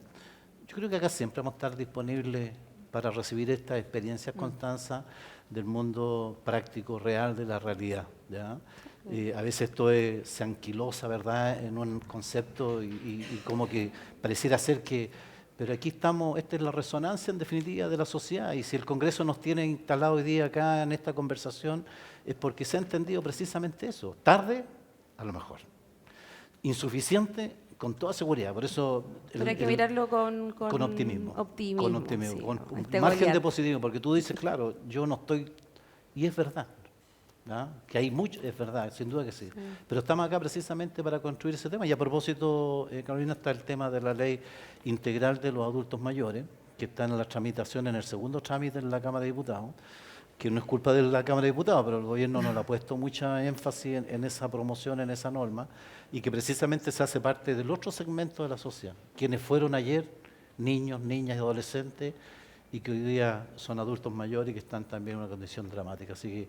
yo creo que acá siempre vamos a estar disponibles para recibir estas experiencias, Constanza, del mundo práctico, real, de la realidad, ¿ya? A veces esto se anquilosa, ¿verdad?, en un concepto y como que pareciera ser que... Pero aquí estamos, esta es la resonancia en definitiva de la sociedad y si el Congreso nos tiene instalado hoy día acá en esta conversación es porque se ha entendido precisamente eso. Tarde, a lo mejor. Insuficiente, con toda seguridad. Por eso... Pero hay que mirarlo con optimismo. optimismo, Con optimismo, sí, con ¿no? un Este margen de Goliat. positivismo, porque tú dices, claro, yo no estoy... Y es verdad. ¿Ya? Que hay mucho, es verdad, sin duda que sí. Pero estamos acá precisamente para construir ese tema. Y a propósito, Carolina, está el tema de la ley integral de los adultos mayores, que está en la tramitación, en el segundo trámite en la Cámara de Diputados, que no es culpa de la Cámara de Diputados, pero el gobierno no le ha puesto mucha énfasis en esa promoción, en esa norma, y que precisamente se hace parte del otro segmento de la sociedad, quienes fueron ayer niños, niñas y adolescentes, y que hoy día son adultos mayores y que están también en una condición dramática. Así que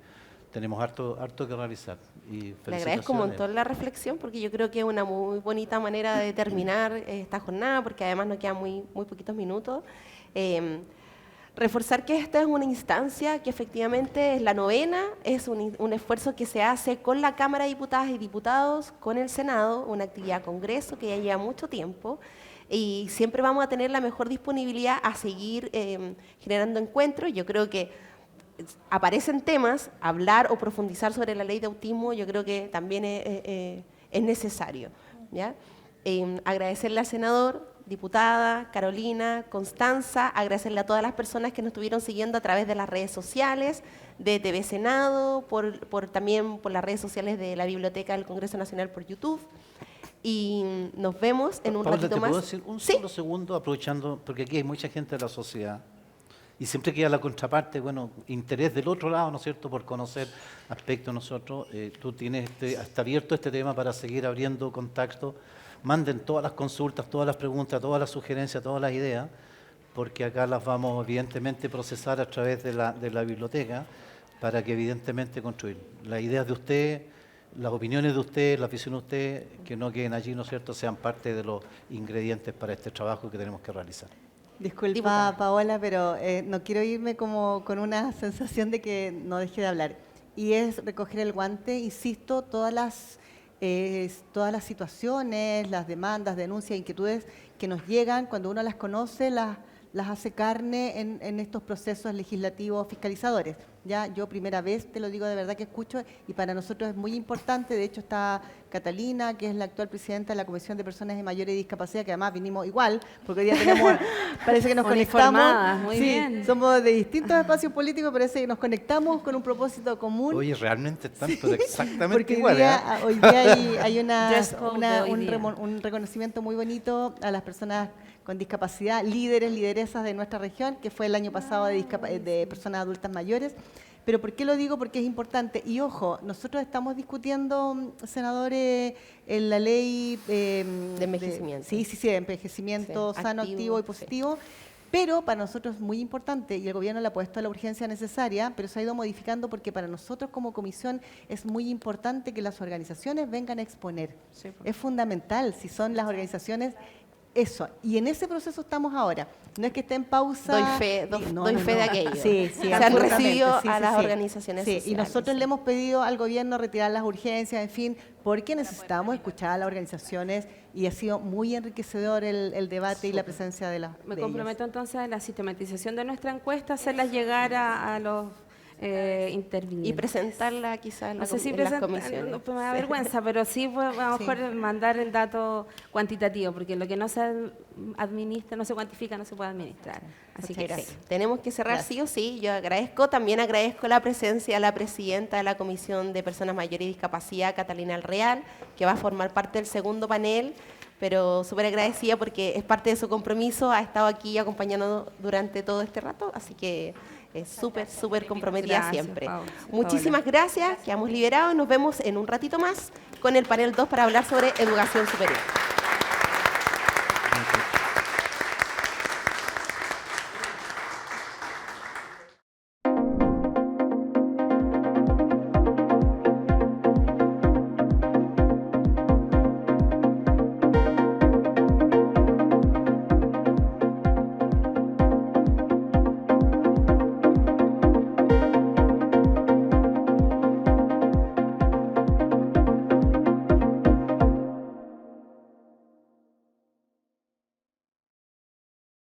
tenemos harto que realizar. Y Le agradezco un montón la reflexión porque yo creo que es una muy bonita manera de terminar esta jornada porque además nos quedan muy poquitos minutos. Reforzar que esta es una instancia que efectivamente es la 9ª, es un esfuerzo que se hace con la Cámara de Diputadas y Diputados, con el Senado, una actividad congreso que ya lleva mucho tiempo y siempre vamos a tener la mejor disponibilidad a seguir generando encuentros. Yo creo que aparecen temas, hablar o profundizar sobre la ley de autismo, yo creo que también es necesario, ¿ya? Agradecerle al senador, diputada, Carolina, Constanza, agradecerle a todas las personas que nos estuvieron siguiendo a través de las redes sociales, de TV Senado, también por las redes sociales de la Biblioteca del Congreso Nacional por YouTube. Y nos vemos en un Paola, ratito ¿te más. puedo decir un ¿Sí? solo segundo, aprovechando, porque aquí hay mucha gente de la sociedad, y siempre queda la contraparte, bueno, interés del otro lado, ¿no es cierto?, por conocer aspectos de nosotros. Tú tienes está abierto este tema para seguir abriendo contacto. Manden todas las consultas, todas las preguntas, todas las sugerencias, todas las ideas, porque acá las vamos evidentemente a procesar a través de la biblioteca para que evidentemente construir. Las ideas de usted, las opiniones de usted, las visiones de usted, que no queden allí, ¿no es cierto?, sean parte de los ingredientes para este trabajo que tenemos que realizar. Disculpa, Diputada. Paola, pero no quiero irme como con una sensación de que no deje de hablar. Y es recoger el guante, insisto, todas las situaciones, las demandas, denuncias, inquietudes que nos llegan, cuando uno las conoce, las las hace carne en estos procesos legislativos fiscalizadores. Ya, yo primera vez, te lo digo de verdad que escucho, y para nosotros es muy importante. De hecho está Catalina, que es la actual presidenta de la Comisión de Personas de Mayores Discapacidad, que además vinimos igual, porque hoy día tenemos, parece que nos conectamos. Muy sí, bien. somos de distintos espacios políticos, parece que nos conectamos con un propósito común. Oye, realmente están pero exactamente Porque iguales. hoy día hay Dress code de hoy día. un reconocimiento muy bonito a las personas con discapacidad, líderes, lideresas de nuestra región, que fue el año pasado de personas adultas mayores. Pero ¿por qué lo digo? Porque es importante. Y ojo, nosotros estamos discutiendo, senadores, en la ley de envejecimiento. Sí, de envejecimiento Sí, sano, activo y sí. positivo. Pero para nosotros es muy importante, y el gobierno le ha puesto la urgencia necesaria, pero se ha ido modificando porque para nosotros como comisión es muy importante que las organizaciones vengan a exponer. Sí, pues. Es fundamental, si son las organizaciones, eso. Y en ese proceso estamos ahora. No es que esté en pausa. Doy fe, doy fe de aquello. Sí, Se han absolutamente. recibido Sí, a sí, las sí. organizaciones Sí, y sociales, nosotros sí. le hemos pedido al gobierno retirar las urgencias, en fin, porque necesitamos escuchar a las organizaciones, y ha sido muy enriquecedor el debate y la presencia de las Me de comprometo entonces a la sistematización de nuestra encuesta, hacerlas llegar a los intervinientes. Y presentarla quizás en, No sé si en las presentar, comisiones. no, pues me da vergüenza, pero sí pues, a lo mejor mandar el dato cuantitativo, porque lo que no se administra, no se cuantifica, no se puede administrar. Así Muchas que gracias. sí. Tenemos que cerrar sí o sí. Yo también agradezco la presencia de la presidenta de la Comisión de Personas Mayores y Discapacidad, Catalina Alreal, que va a formar parte del segundo panel, pero súper agradecida porque es parte de su compromiso, ha estado aquí acompañándonos durante todo este rato, así que es súper comprometida Gracias, siempre. Paola. Muchísimas gracias, quedamos liberados, nos vemos en un ratito más con el panel 2 para hablar sobre educación superior.